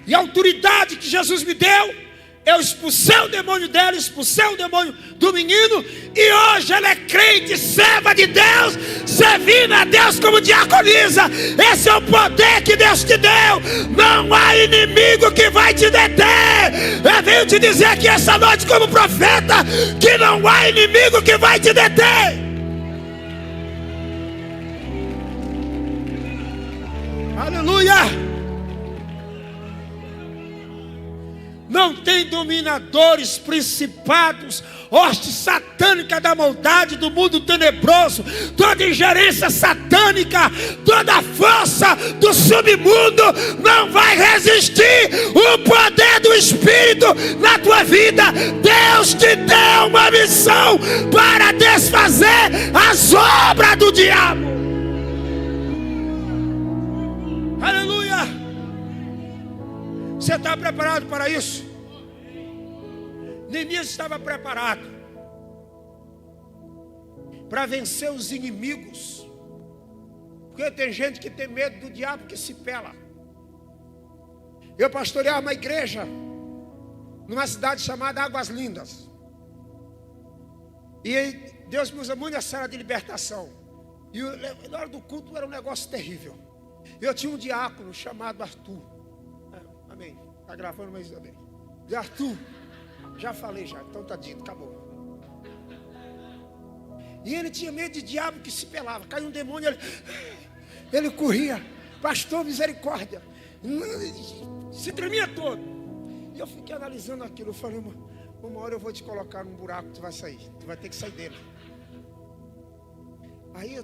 E a autoridade que Jesus me deu, eu expulsei o demônio dela, expulsei o demônio do menino, e hoje ela é crente, serva de Deus, servindo a Deus como diaconisa. Esse é o poder que Deus te deu. Não há inimigo que vai te deter. Eu venho te dizer aqui essa noite como profeta, que não há inimigo que vai te deter. Aleluia. Não tem dominadores, principados, hoste satânica da maldade do mundo tenebroso, toda ingerência satânica, toda força do submundo não vai resistir o poder do Espírito na tua vida. Deus te deu uma missão para desfazer as obras do diabo. Aleluia. Você está preparado para isso? Neemias estava preparado para vencer os inimigos. Porque tem gente que tem medo do diabo que se pela. Eu pastoreava uma igreja numa cidade chamada Águas Lindas. E Deus me usa muito nessa área de libertação. E na hora do culto era um negócio terrível. Eu tinha um diácono chamado Arthur. Amém. Está gravando, mas amém. De Arthur. Já falei já, então está dito, acabou. E ele tinha medo de diabo que se pelava. Caiu um demônio, ele corria. Pastor, misericórdia. Se tremia todo. E eu fiquei analisando aquilo. Eu falei, uma hora eu vou te colocar num buraco, tu vai sair. Tu vai ter que sair dele. Aí,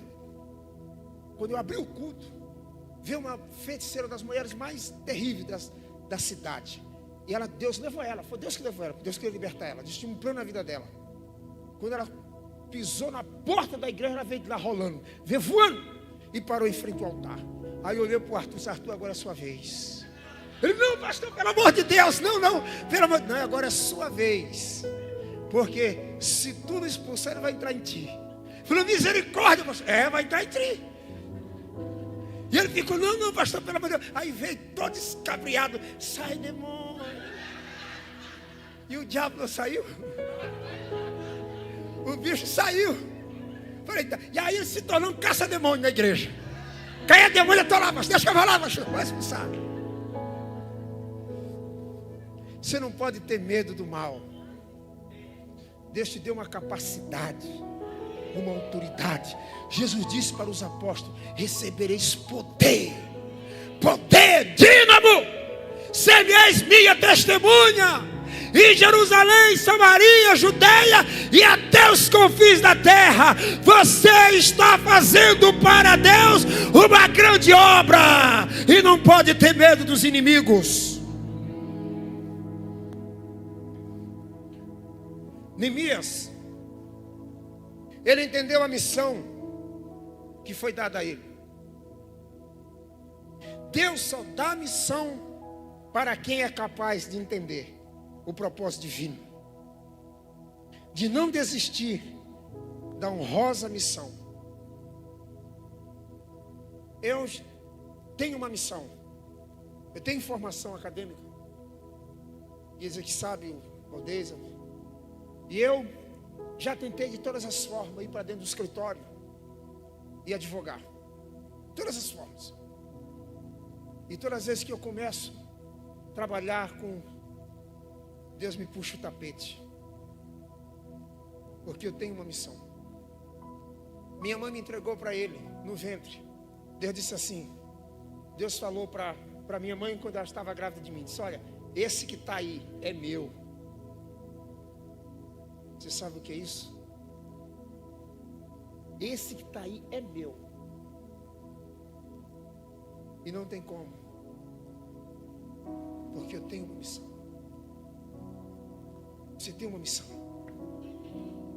quando eu abri o culto, veio uma feiticeira das mulheres mais terríveis da cidade. E Deus levou ela, foi Deus que levou ela, Deus queria libertar ela. Deus tinha um plano na vida dela. Quando ela pisou na porta da igreja, ela veio de lá rolando, veio voando e parou em frente ao altar. Aí eu olhei para o Arthur, disse: Arthur, agora é a sua vez. Ele: não, pastor, pelo amor de Deus, não, pelo amor de Deus, não, agora é a sua vez. Porque se tu não expulsar, ele vai entrar em ti. Falou: misericórdia, pastor. Vai entrar em ti. E ele ficou: não, pastor, pelo amor de Deus. Aí veio todo escabriado: sai, demônio. E o diabo não saiu. O bicho saiu. Falei: tá. E aí ele se tornou um caça-demônio na igreja. Caia demônio, eu estou lá, pastor. Deixa eu falar, pastor. Vai expulsar. Você não pode ter medo do mal. Deus te deu uma capacidade, uma autoridade. Jesus disse para os apóstolos: recebereis poder, dínamo, sereis minha testemunha em Jerusalém, Samaria, Judeia e até os confins da terra. Você está fazendo para Deus uma grande obra e não pode ter medo dos inimigos. Neemias, ele entendeu a missão que foi dada a ele. Deus só dá a missão para quem é capaz de entender o propósito divino, de não desistir da honrosa missão. Eu tenho uma missão, eu tenho formação acadêmica, diz que sabe o Odeisa. E eu já tentei de todas as formas ir para dentro do escritório e advogar. Todas as formas. E todas as vezes que eu começo a trabalhar com Deus, me puxa o tapete. Porque eu tenho uma missão. Minha mãe me entregou para ele no ventre. Deus disse assim. Deus falou para minha mãe quando ela estava grávida de mim. Disse: olha, esse que está aí é meu. Você sabe o que é isso? Esse que está aí é meu. E não tem como. Porque eu tenho uma missão. Você tem uma missão.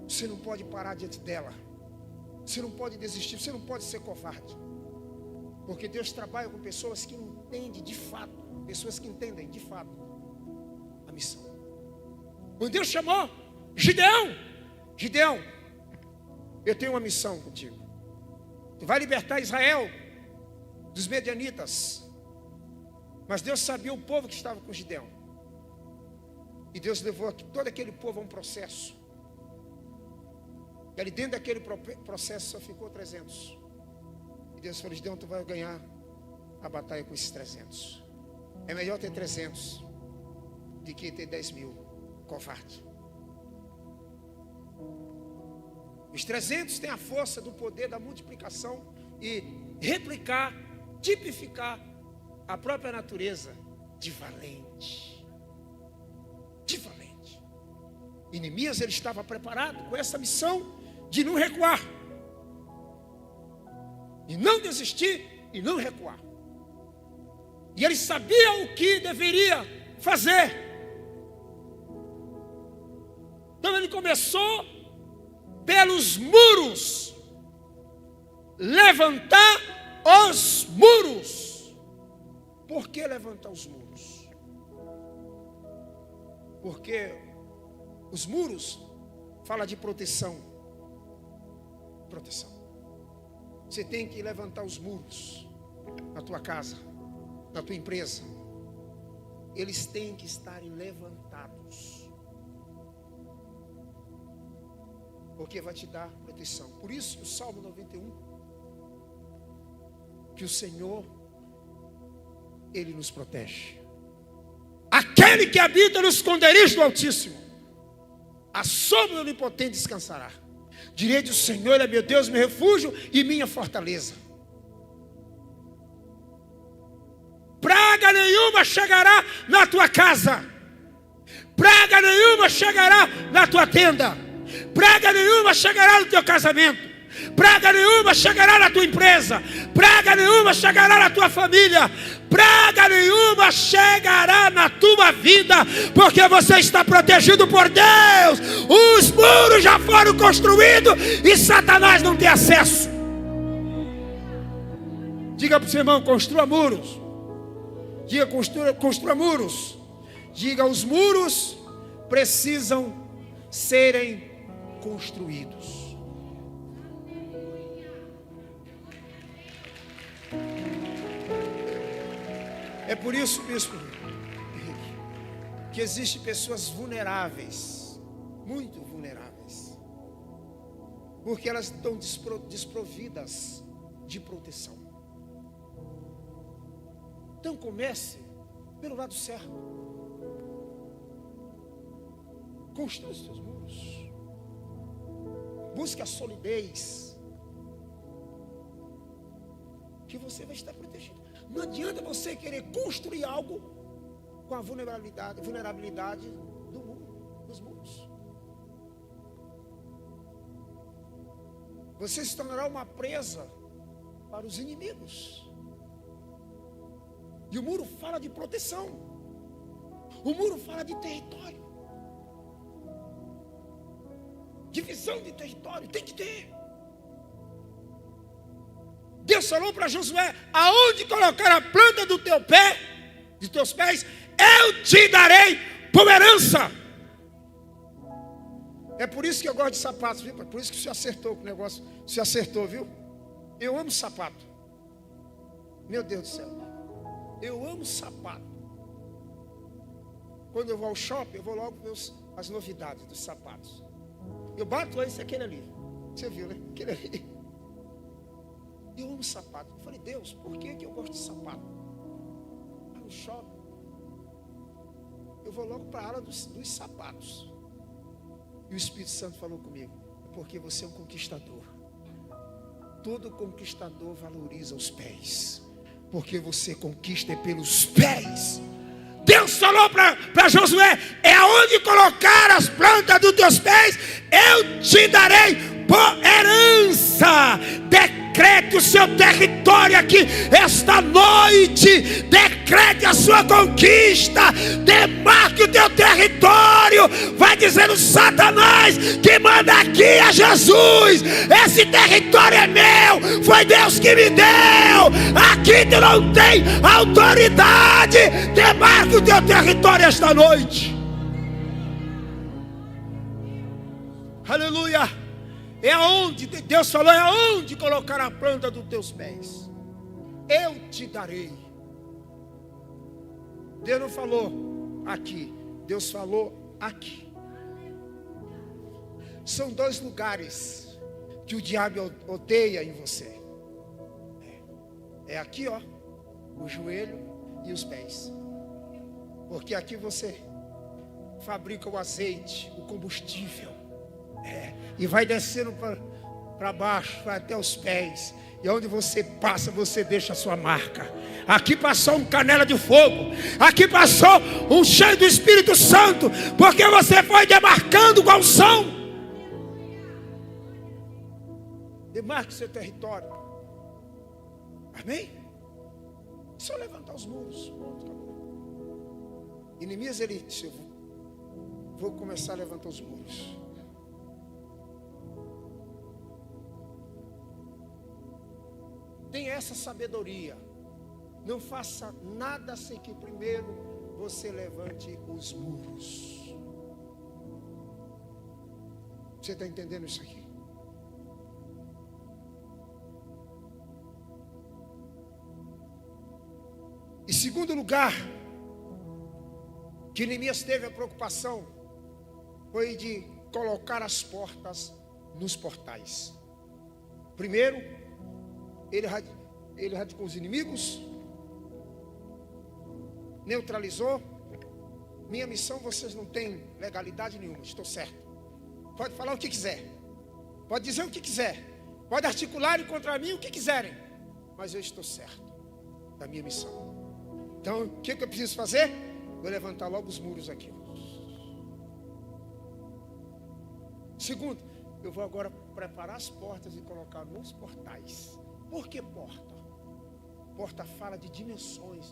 Você não pode parar diante dela. Você não pode desistir. Você não pode ser covarde. Porque Deus trabalha com pessoas que entendem de fato. Pessoas que entendem de fato a missão. Quando Deus chamou Gideão, eu tenho uma missão contigo. Tu vai libertar Israel dos medianitas. Mas Deus sabia o povo que estava com Gideão. E Deus levou todo aquele povo a um processo. E ali dentro daquele processo só ficou 300. E Deus falou: Gideão, tu vai ganhar a batalha com esses 300. É melhor ter 300 do que ter 10 mil covarde. Os 300 têm a força do poder da multiplicação e replicar, tipificar a própria natureza de valente. De valente. E Neemias, ele estava preparado com essa missão de não recuar. E não desistir e não recuar. E ele sabia o que deveria fazer. Então ele começou pelos muros, levantar os muros. Por que levantar os muros? Porque os muros fala de proteção. Proteção. Você tem que levantar os muros na tua casa, na tua empresa. Eles têm que estarem levantados. Porque vai te dar proteção. Por isso que o Salmo 91, que o Senhor, Ele nos protege. Aquele que habita no esconderijo do Altíssimo, a sombra do Onipotente descansará. Direi do Senhor: Ele é meu Deus, meu refúgio e minha fortaleza. Praga nenhuma chegará na tua casa. Praga nenhuma chegará na tua tenda. Praga nenhuma chegará no teu casamento. praga nenhuma chegará na tua empresa, praga nenhuma chegará na tua família, praga nenhuma chegará na tua vida, porque você está protegido por Deus. Os muros já foram construídos e Satanás não tem acesso. Diga para o seu irmão: construa muros. Diga: construa muros. Diga: os muros precisam serem construídos. É por isso, bispo, que existem pessoas vulneráveis, muito vulneráveis, porque elas estão desprovidas de proteção. Então comece pelo lado certo. Construa os seus muros. Busque a solidez, que você vai estar protegido. Não adianta você querer construir algo com a vulnerabilidade dos muros. Você se tornará uma presa para os inimigos. E o muro fala de proteção. O muro fala de território. Divisão de território, tem que ter. Deus falou para Josué: aonde colocar a planta do teu pé, de teus pés, eu te darei por herança. É por isso que eu gosto de sapatos, viu? É por isso que você acertou com o negócio. Você acertou, viu? Eu amo sapato. Meu Deus do céu. Eu amo sapato. Quando eu vou ao shopping, eu vou logo ver as novidades dos sapatos. Eu bato esse aquele ali. Você viu, né? Aquele ali. Eu amo sapato. Eu falei: Deus, por que eu gosto de sapato? Lá no shopping, eu vou logo para a ala dos sapatos. E o Espírito Santo falou comigo: é porque você é um conquistador. Todo conquistador valoriza os pés, porque você conquista pelos pés. Deus falou para Josué: é aonde colocar as plantas dos teus pés, eu te darei por herança. Decrete o seu território aqui esta noite. Decrete a sua conquista. Demarque o teu território. Vai dizendo: Satanás, que manda aqui é Jesus. Esse território é meu. Foi Deus que me deu. Aqui tu não tem autoridade. Demarque o teu território esta noite. Aleluia. É aonde, Deus falou, é aonde colocar a planta dos teus pés, eu te darei. Deus não falou aqui, Deus falou aqui. São dois lugares que o diabo odeia em você. É aqui, ó, o joelho e os pés. Porque aqui você fabrica o azeite, o combustível. E vai descendo para baixo, vai até os pés. E onde você passa, você deixa a sua marca. Aqui passou um canela de fogo. Aqui passou um cheio do Espírito Santo. Porque você foi demarcando com a unção. Demarque seu território. Amém? Só levantar os muros. Pronto, acabou. Neemias, ele disse: eu vou começar a levantar os muros. Tenha essa sabedoria. Não faça nada sem que primeiro você levante os muros. Você está entendendo isso aqui? Em segundo lugar, que Neemias teve a preocupação foi de colocar as portas nos portais. Primeiro, ele radicou os inimigos, neutralizou. Minha missão, vocês não têm legalidade nenhuma, estou certo. Pode falar o que quiser, pode dizer o que quiser, pode articular contra mim o que quiserem, mas eu estou certo da minha missão. Então, o que eu preciso fazer? Vou levantar logo os muros aqui. Segundo, eu vou agora preparar as portas e colocar nos portais. Por que porta? Porta fala de dimensões,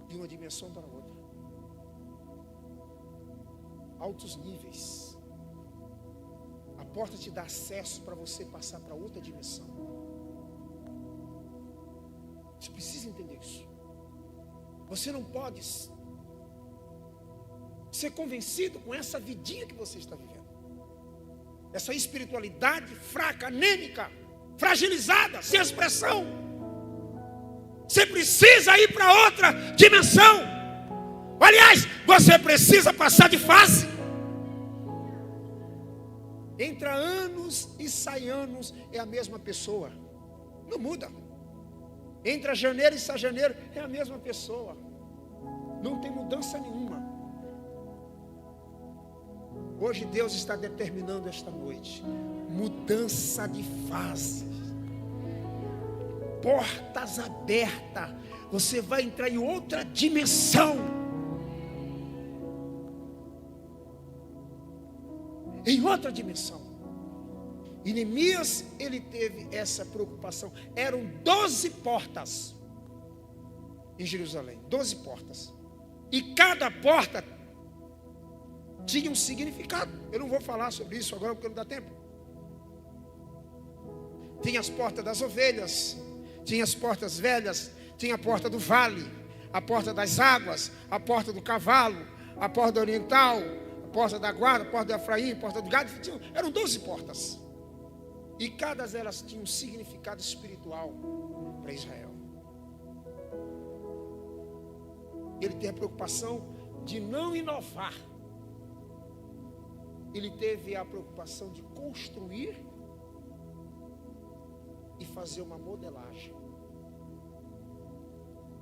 de uma dimensão para outra. Altos níveis. A porta te dá acesso para você passar para outra dimensão. Você precisa entender isso. Você não pode ser convencido com essa vidinha que você está vivendo. Essa espiritualidade fraca, anêmica, fragilizada, sem expressão. Você precisa ir para outra dimensão. Aliás, você precisa passar de fase. Entra anos e sai anos, é a mesma pessoa. Não muda. Entra janeiro e sai janeiro, é a mesma pessoa. Não tem mudança nenhuma. Hoje Deus está determinando esta noite mudança de fase. Portas abertas. Você vai entrar em outra dimensão. Em outra dimensão. E Neemias, ele teve essa preocupação. Eram 12 portas em Jerusalém. 12 portas. E cada porta tinha um significado. Eu não vou falar sobre isso agora porque não dá tempo. Tinha as portas das ovelhas, tinha as portas velhas, tinha a porta do vale, a porta das águas, a porta do cavalo, a porta oriental, a porta da guarda, a porta do Efraim, a porta do gado. Eram 12 portas. E cada delas tinha um significado espiritual para Israel. Ele tem a preocupação de não inovar. Ele teve a preocupação de construir e fazer uma modelagem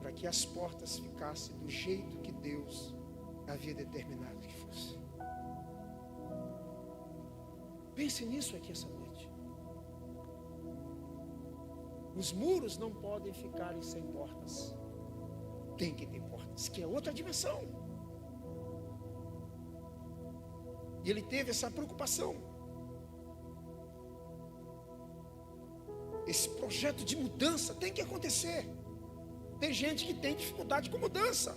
para que as portas ficassem do jeito que Deus havia determinado que fosse. Pense nisso aqui essa noite. Os muros não podem ficar sem portas. Tem que ter portas, que é outra dimensão. E ele teve essa preocupação. Esse projeto de mudança tem que acontecer. Tem gente que tem dificuldade com mudança.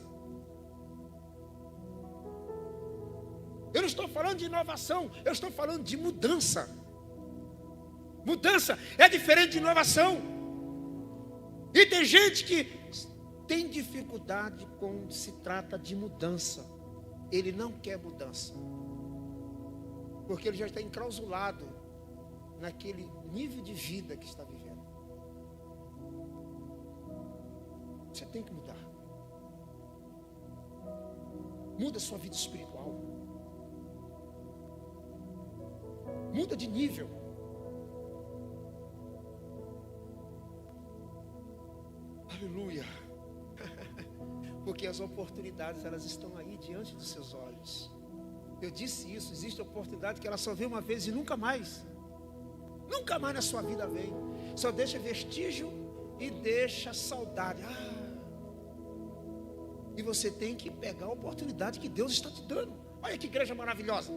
Eu não estou falando de inovação, eu estou falando de mudança. Mudança é diferente de inovação. E tem gente que tem dificuldade quando se trata de mudança. Ele não quer mudança. Porque ele já está enclausulado naquele nível de vida que está vivendo. Você tem que mudar. Muda a sua vida espiritual. Muda de nível. Aleluia. Porque as oportunidades, elas estão aí diante dos seus olhos. Eu disse isso, existe oportunidade que ela só vem uma vez e nunca mais. Nunca mais na sua vida vem. Só deixa vestígio e deixa saudade. E você tem que pegar a oportunidade que Deus está te dando. Olha que igreja maravilhosa.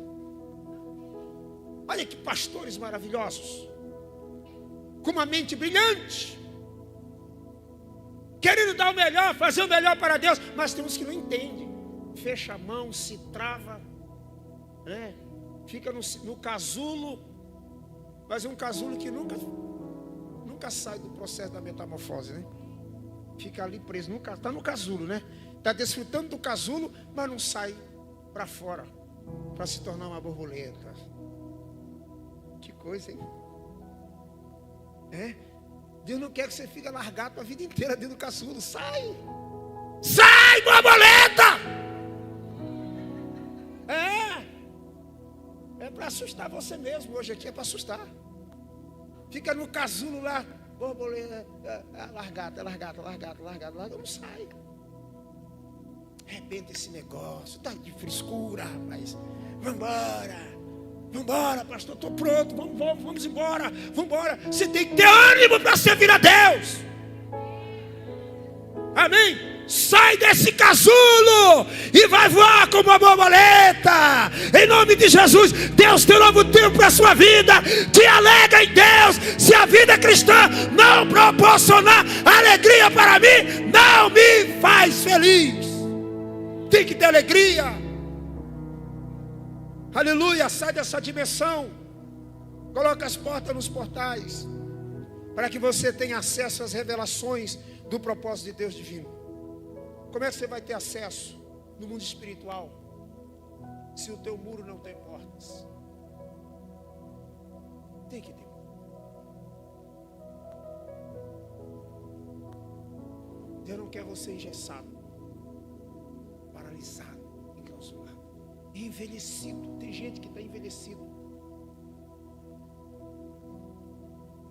Olha que pastores maravilhosos. Com uma mente brilhante. Querendo dar o melhor, fazer o melhor para Deus. Mas tem uns que não entendem. Fecha a mão, se trava. Né? Fica no casulo. Mas é um casulo que nunca sai do processo da metamorfose, né? Fica ali preso, está no casulo, né? Está desfrutando do casulo, mas não sai para fora para se tornar uma borboleta. Que coisa, hein? Deus não quer que você fique largado a vida inteira dentro do casulo. Sai! Sai, borboleta! É para assustar você mesmo. Hoje aqui é para assustar. Fica no casulo lá, borboleta, largada, não sai. Arrebenta esse negócio, tá de frescura, rapaz. Vambora, pastor, estou pronto, vamos embora. Você tem que ter ânimo para servir a Deus. Amém? sai desse casulo e vai voar como uma borboleta. Em nome de Jesus, Deus tem um novo tempo para a sua vida. Te alegra em Deus. Se a vida cristã não proporcionar alegria para mim, não me faz feliz. Tem que ter alegria. Aleluia, sai dessa dimensão. Coloca as portas nos portais, para que você tenha acesso às revelações do propósito de Deus divino. Como é que você vai ter acesso no mundo espiritual, se o teu muro não tem portas? Tem que ter. Deus não quer você engessado, paralisado, enclausurado, envelhecido. Tem gente que está envelhecido.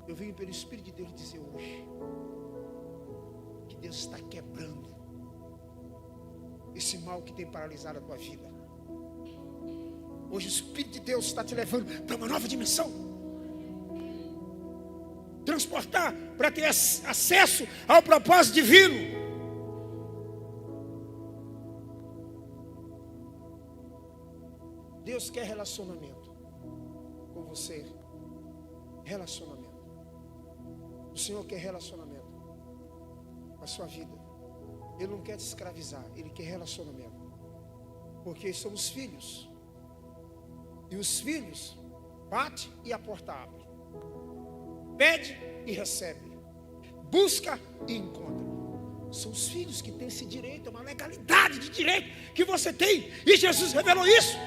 Eu venho pelo Espírito de Deus dizer hoje que Deus está quebrando esse mal que tem paralisado a tua vida. Hoje o Espírito de Deus está te levando para uma nova dimensão. Transportar para ter acesso ao propósito divino. Deus quer relacionamento com você. Relacionamento. O Senhor quer relacionamento com a sua vida. Ele não quer te escravizar, Ele quer relacionamento. Porque somos filhos. E os filhos bate e a porta abre. Pede e recebe. Busca e encontra. São os filhos que têm esse direito, é uma legalidade de direito que você tem. E Jesus revelou isso,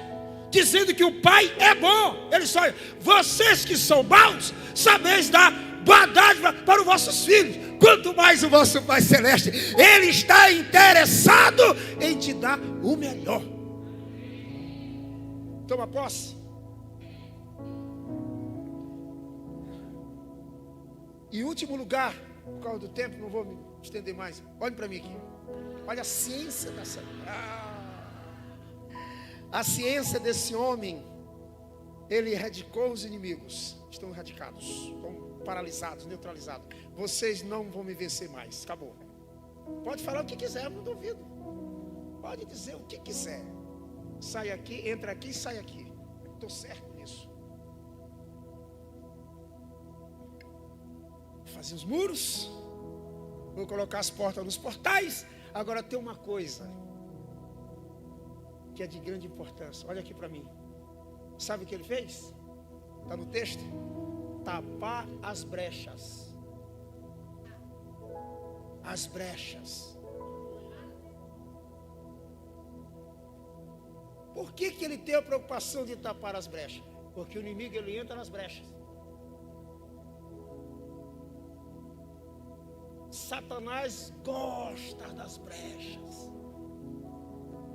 dizendo que o Pai é bom. Ele só, vocês que são maus, sabeis dar boa dádiva para os vossos filhos. Quanto mais o vosso Pai Celeste, Ele está interessado em te dar o melhor. Toma posse. E último lugar, por causa do tempo, não vou me estender mais. Olhe para mim aqui. Olha a ciência dessa. A ciência desse homem. Ele erradicou os inimigos. Estão erradicados. Estão paralisados, neutralizados. Vocês não vão me vencer mais. Acabou. Pode falar o que quiser, eu não duvido. Pode dizer o que quiser. Sai aqui, entra aqui e sai aqui. Estou certo nisso. Vou fazer os muros. Vou colocar as portas nos portais. Agora tem uma coisa que é de grande importância. Olha aqui para mim. Sabe o que ele fez? Está no texto. Tapar as brechas. As brechas. Por que ele tem a preocupação de tapar as brechas? Porque o inimigo ele entra nas brechas. Satanás gosta das brechas.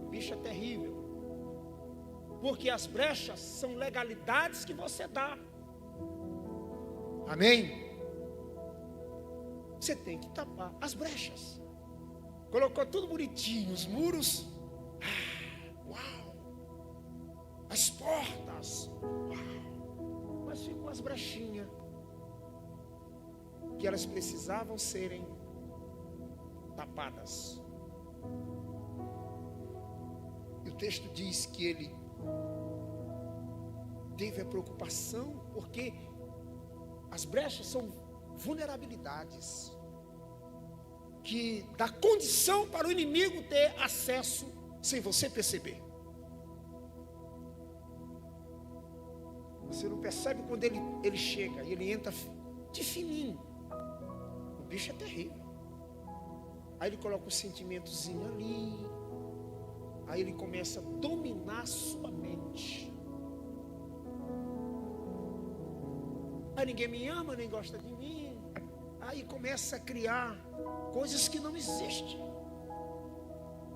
O bicho é terrível. Porque as brechas são legalidades que você dá. Amém? Você tem que tapar as brechas. Colocou tudo bonitinho, os muros. Uau! As portas. Uau! Mas ficou as brechinhas. Que elas precisavam serem tapadas. E o texto diz que ele teve a preocupação, porque as brechas são vulnerabilidades que dá condição para o inimigo ter acesso sem você perceber. Você não percebe quando ele chega e ele entra de fininho. O bicho é terrível. Aí ele coloca um sentimentozinho ali. Aí ele começa a dominar a sua mente. Aí ninguém me ama, nem gosta de mim. Aí começa a criar coisas que não existem.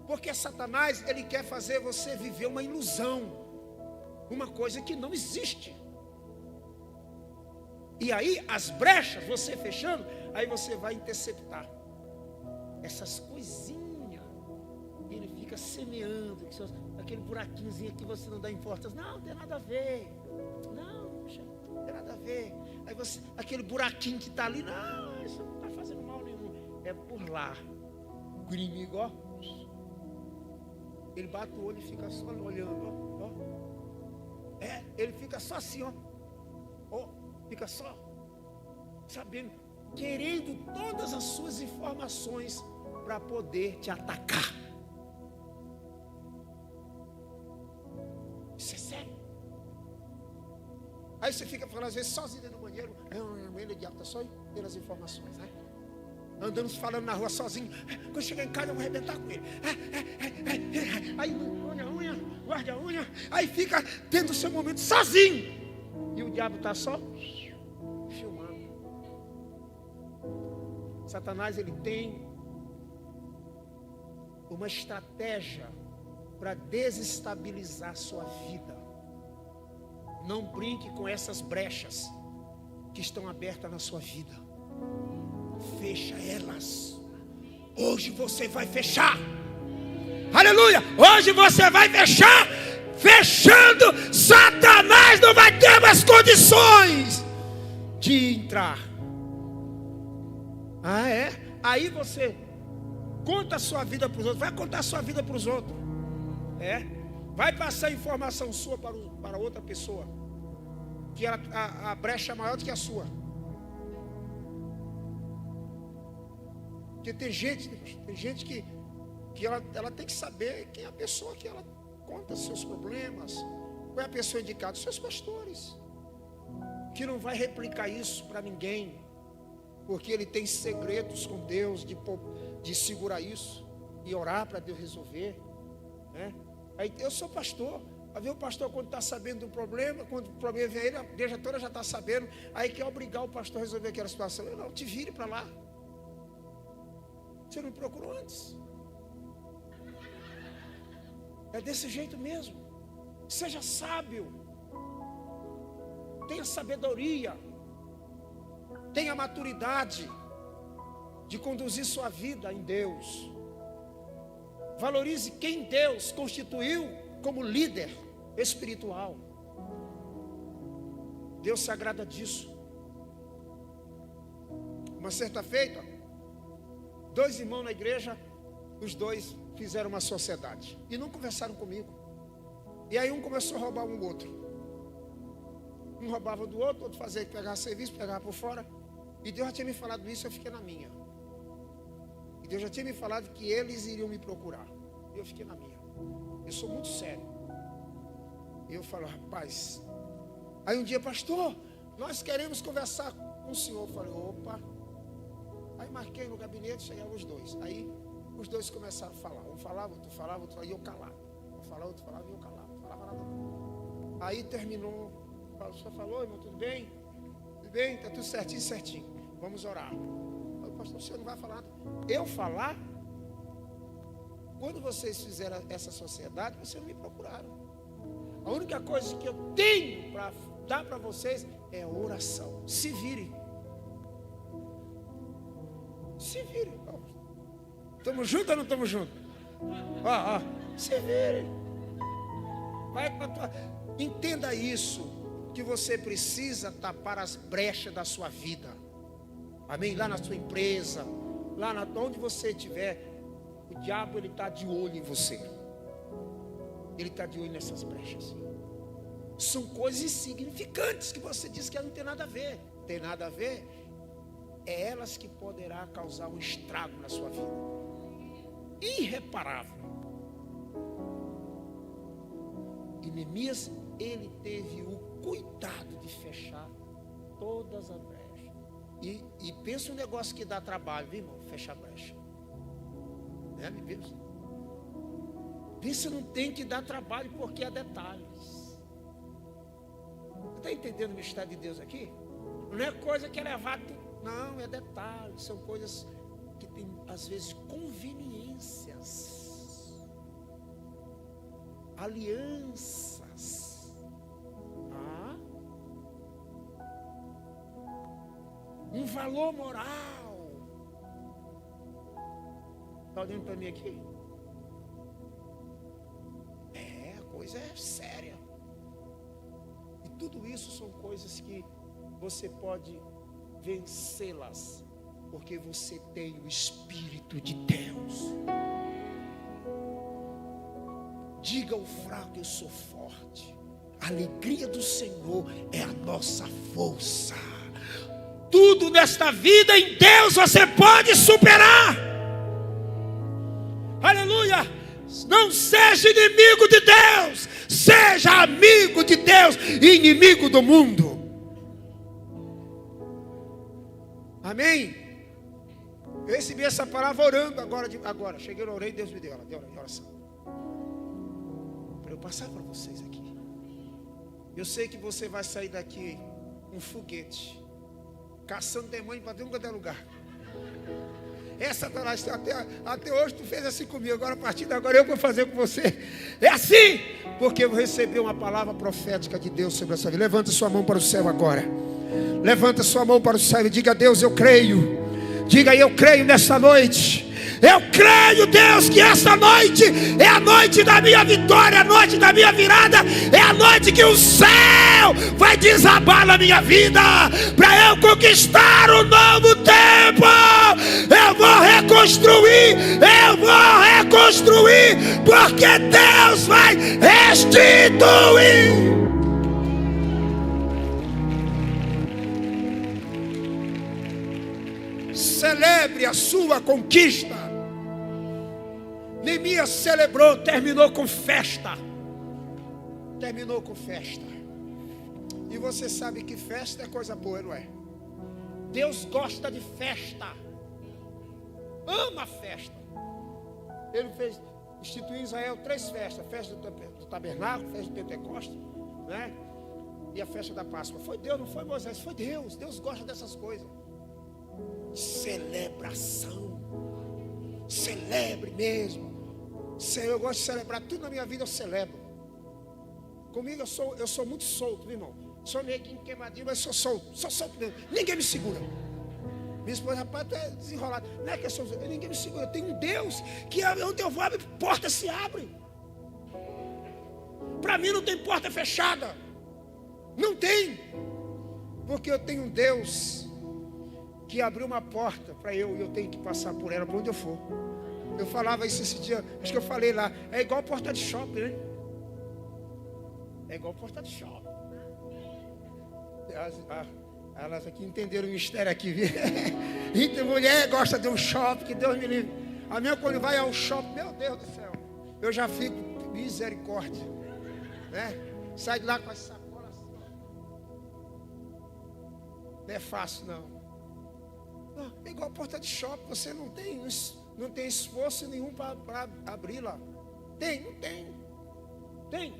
Porque Satanás, ele quer fazer você viver uma ilusão. Uma coisa que não existe. E aí as brechas, você fechando, aí você vai interceptar essas coisinhas. E ele fica semeando, aquele buraquinhozinho que você não dá importância. Não tem nada a ver. Não tem nada a ver. Aí você, aquele buraquinho que está ali, não, isso não está fazendo mal nenhum. É por lá. inimigo, ó. Ele bate o olho e fica só olhando, ó. Ele fica só assim, ó. Fica só sabendo, querendo todas as suas informações para poder te atacar. Isso é sério. Aí você fica falando às vezes sozinho dentro do banheiro. O diabo está só tendo as informações, né? Andando falando na rua sozinho. Quando chegar em casa eu vou arrebentar com ele. Aí guarda a unha. Aí fica tendo o seu momento sozinho. E o diabo está só filmando. Satanás, ele tem uma estratégia para desestabilizar a sua vida. Não brinque com essas brechas que estão abertas na sua vida. Fecha elas. Hoje você vai fechar. Aleluia! Hoje você vai fechar. Fechando, Satanás não vai ter mais condições de entrar. Aí você conta a sua vida para os outros. Vai contar a sua vida para os outros. Vai passar informação sua para outra pessoa, que a brecha é maior do que a sua. Porque tem gente que ela tem que saber quem é a pessoa que ela conta seus problemas. Qual é a pessoa indicada? Os seus pastores. Que não vai replicar isso para ninguém, porque ele tem segredos com Deus de segurar isso e orar para Deus resolver, né? Aí eu sou pastor. Aí vem o pastor, quando está sabendo do problema, quando o problema vem a ele, a igreja toda já está sabendo. Aí quer obrigar o pastor a resolver aquela situação. Eu não, te vire para lá. Você não me procurou antes. É desse jeito mesmo. Seja sábio. Tenha sabedoria. Tenha maturidade de conduzir sua vida em Deus. Valorize quem Deus constituiu como líder espiritual. Deus se agrada disso. Uma certa feita, 2 irmãos na igreja, os 2 fizeram uma sociedade e não conversaram comigo. E aí um começou a roubar um outro. Um roubava do outro, outro fazia pegar serviço, pegava por fora. E Deus já tinha me falado isso, eu fiquei na minha. E Deus já tinha me falado que eles iriam me procurar. E eu fiquei na minha. Eu sou muito sério. E eu falo, rapaz. Aí um dia, pastor, nós queremos conversar com o senhor. Eu falei, opa. Aí marquei no gabinete, chegaram os 2. Aí os 2 começaram a falar. Um falava, outro falava, outro falava, e eu calado. Um falava, outro falava, e eu calado. Não falava nada não. Aí terminou. O senhor falou, irmão, tudo bem? Tudo bem? Está tudo certinho, certinho. Vamos orar. Eu, pastor, o senhor não vai falar nada. Eu falar? Quando vocês fizeram essa sociedade, vocês não me procuraram. A única coisa que eu tenho para dar para vocês é oração. Se virem. Se virem. Estamos juntos ou não estamos juntos? Se virem. Entenda isso, que você precisa tapar as brechas da sua vida. Amém? Lá na sua empresa, lá onde você estiver, o diabo, ele está de olho em você. Ele está de olho nessas brechas. São coisas insignificantes que você diz que não tem nada a ver. Tem nada a ver. É elas que poderá causar um estrago na sua vida. Irreparável. E Neemias, ele teve o cuidado de fechar todas as brechas. E pensa um negócio que dá trabalho, viu, irmão? Fechar a brecha. Pensa, não tem que dar trabalho porque há detalhes. Você está entendendo o mistério de Deus aqui? Não é coisa que é levado. Não, é detalhes. São coisas que tem, às vezes, conveniências, alianças, um valor moral. Está olhando para mim aqui? A coisa é séria. E tudo isso são coisas que você pode vencê-las Porque você tem o Espírito de Deus. Diga ao fraco: eu sou forte. A alegria do Senhor é a nossa força. Tudo nesta vida em Deus você pode superar. Aleluia. Não seja inimigo de Deus, seja amigo de Deus e inimigo do mundo. Amém? Eu recebi essa palavra orando agora. Cheguei, orei, Deus me deu ela, deu oração. Para eu passar para vocês aqui. Eu sei que você vai sair daqui um foguete, caçando demônio para ter um cada lugar. Satanás, até hoje tu fez assim comigo, agora a partir de agora eu vou fazer com você. É assim, porque eu recebi uma palavra profética de Deus sobre a sua vida. Levanta sua mão para o céu agora. Levanta sua mão para o céu e diga: a Deus, eu creio. Diga: eu creio nessa noite. Eu creio, Deus, que essa noite é a noite da minha vitória, a noite da minha virada, é a noite que o céu vai desabar na minha vida, para eu conquistar um novo tempo. Eu vou reconstruir, porque Deus vai restituir. Celebre a sua conquista. Neemias celebrou, terminou com festa. E você sabe que festa é coisa boa, não é? Deus gosta de festa. Ama festa. Ele instituiu em Israel 3 festas: festa do tabernáculo, festa do Pentecostes, né? E a festa da Páscoa. Foi Deus, não foi Moisés, foi Deus. Deus gosta dessas coisas. Celebração. Celebre mesmo. Senhor, eu gosto de celebrar tudo na minha vida, eu celebro. Comigo eu sou muito solto, meu irmão. Sou neguinho queimadinho, mas sou solto mesmo. Ninguém me segura. Minha esposa, rapaz, tu é desenrolado. Não é que eu sou, ninguém me segura. Eu tenho um Deus que onde eu vou, a porta se abre. Para mim não tem porta fechada. Não tem. Porque eu tenho um Deus que abriu uma porta para eu, e eu tenho que passar por ela, por onde eu for. Eu falava isso esse dia, acho que eu falei lá. É igual porta de shopping, né? É igual porta de shopping. Elas aqui entenderam o mistério aqui, viu? Então, mulher gosta de um shopping, que Deus me livre. A minha, quando vai ao shopping, meu Deus do céu, eu já fico misericórdia, né? Sai de lá com as sacolas assim. Não é fácil, não. É igual porta de shopping, você não tem esforço nenhum para abri-la. Não tem.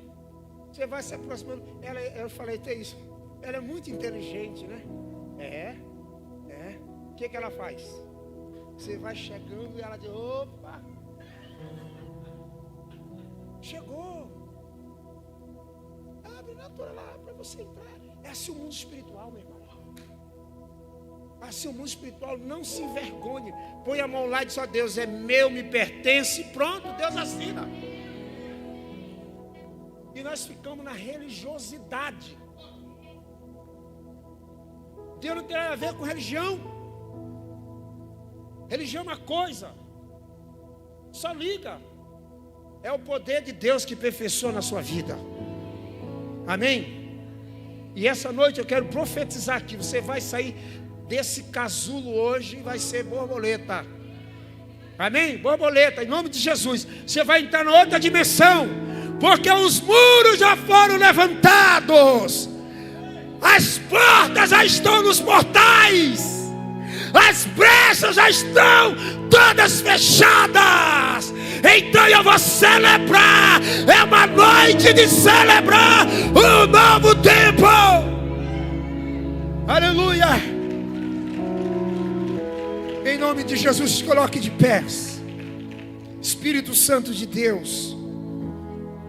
Você vai se aproximando. Eu falei, tem isso. Ela é muito inteligente, né? É. O que ela faz? Você vai chegando e ela diz: opa, chegou. Abre na tua lá para você entrar. É assim o mundo espiritual, meu irmão. Assim o mundo espiritual, não se envergonhe. Põe a mão lá e diz: ó Deus, é meu, me pertence. Pronto, Deus assina. E nós ficamos na religiosidade. Deus não tem nada a ver com religião. Religião é uma coisa. Só liga. É o poder de Deus que aperfeiçoa na sua vida. Amém? E essa noite eu quero profetizar aqui. Você vai sair desse casulo hoje e vai ser borboleta. Amém? Borboleta, em nome de Jesus. Você vai entrar na outra dimensão. Porque os muros já foram levantados. As portas já estão nos portais. As brechas já estão todas fechadas. Então eu vou celebrar. É uma noite de celebrar um novo tempo. Aleluia. Em nome de Jesus, se coloque de pés. Espírito Santo de Deus,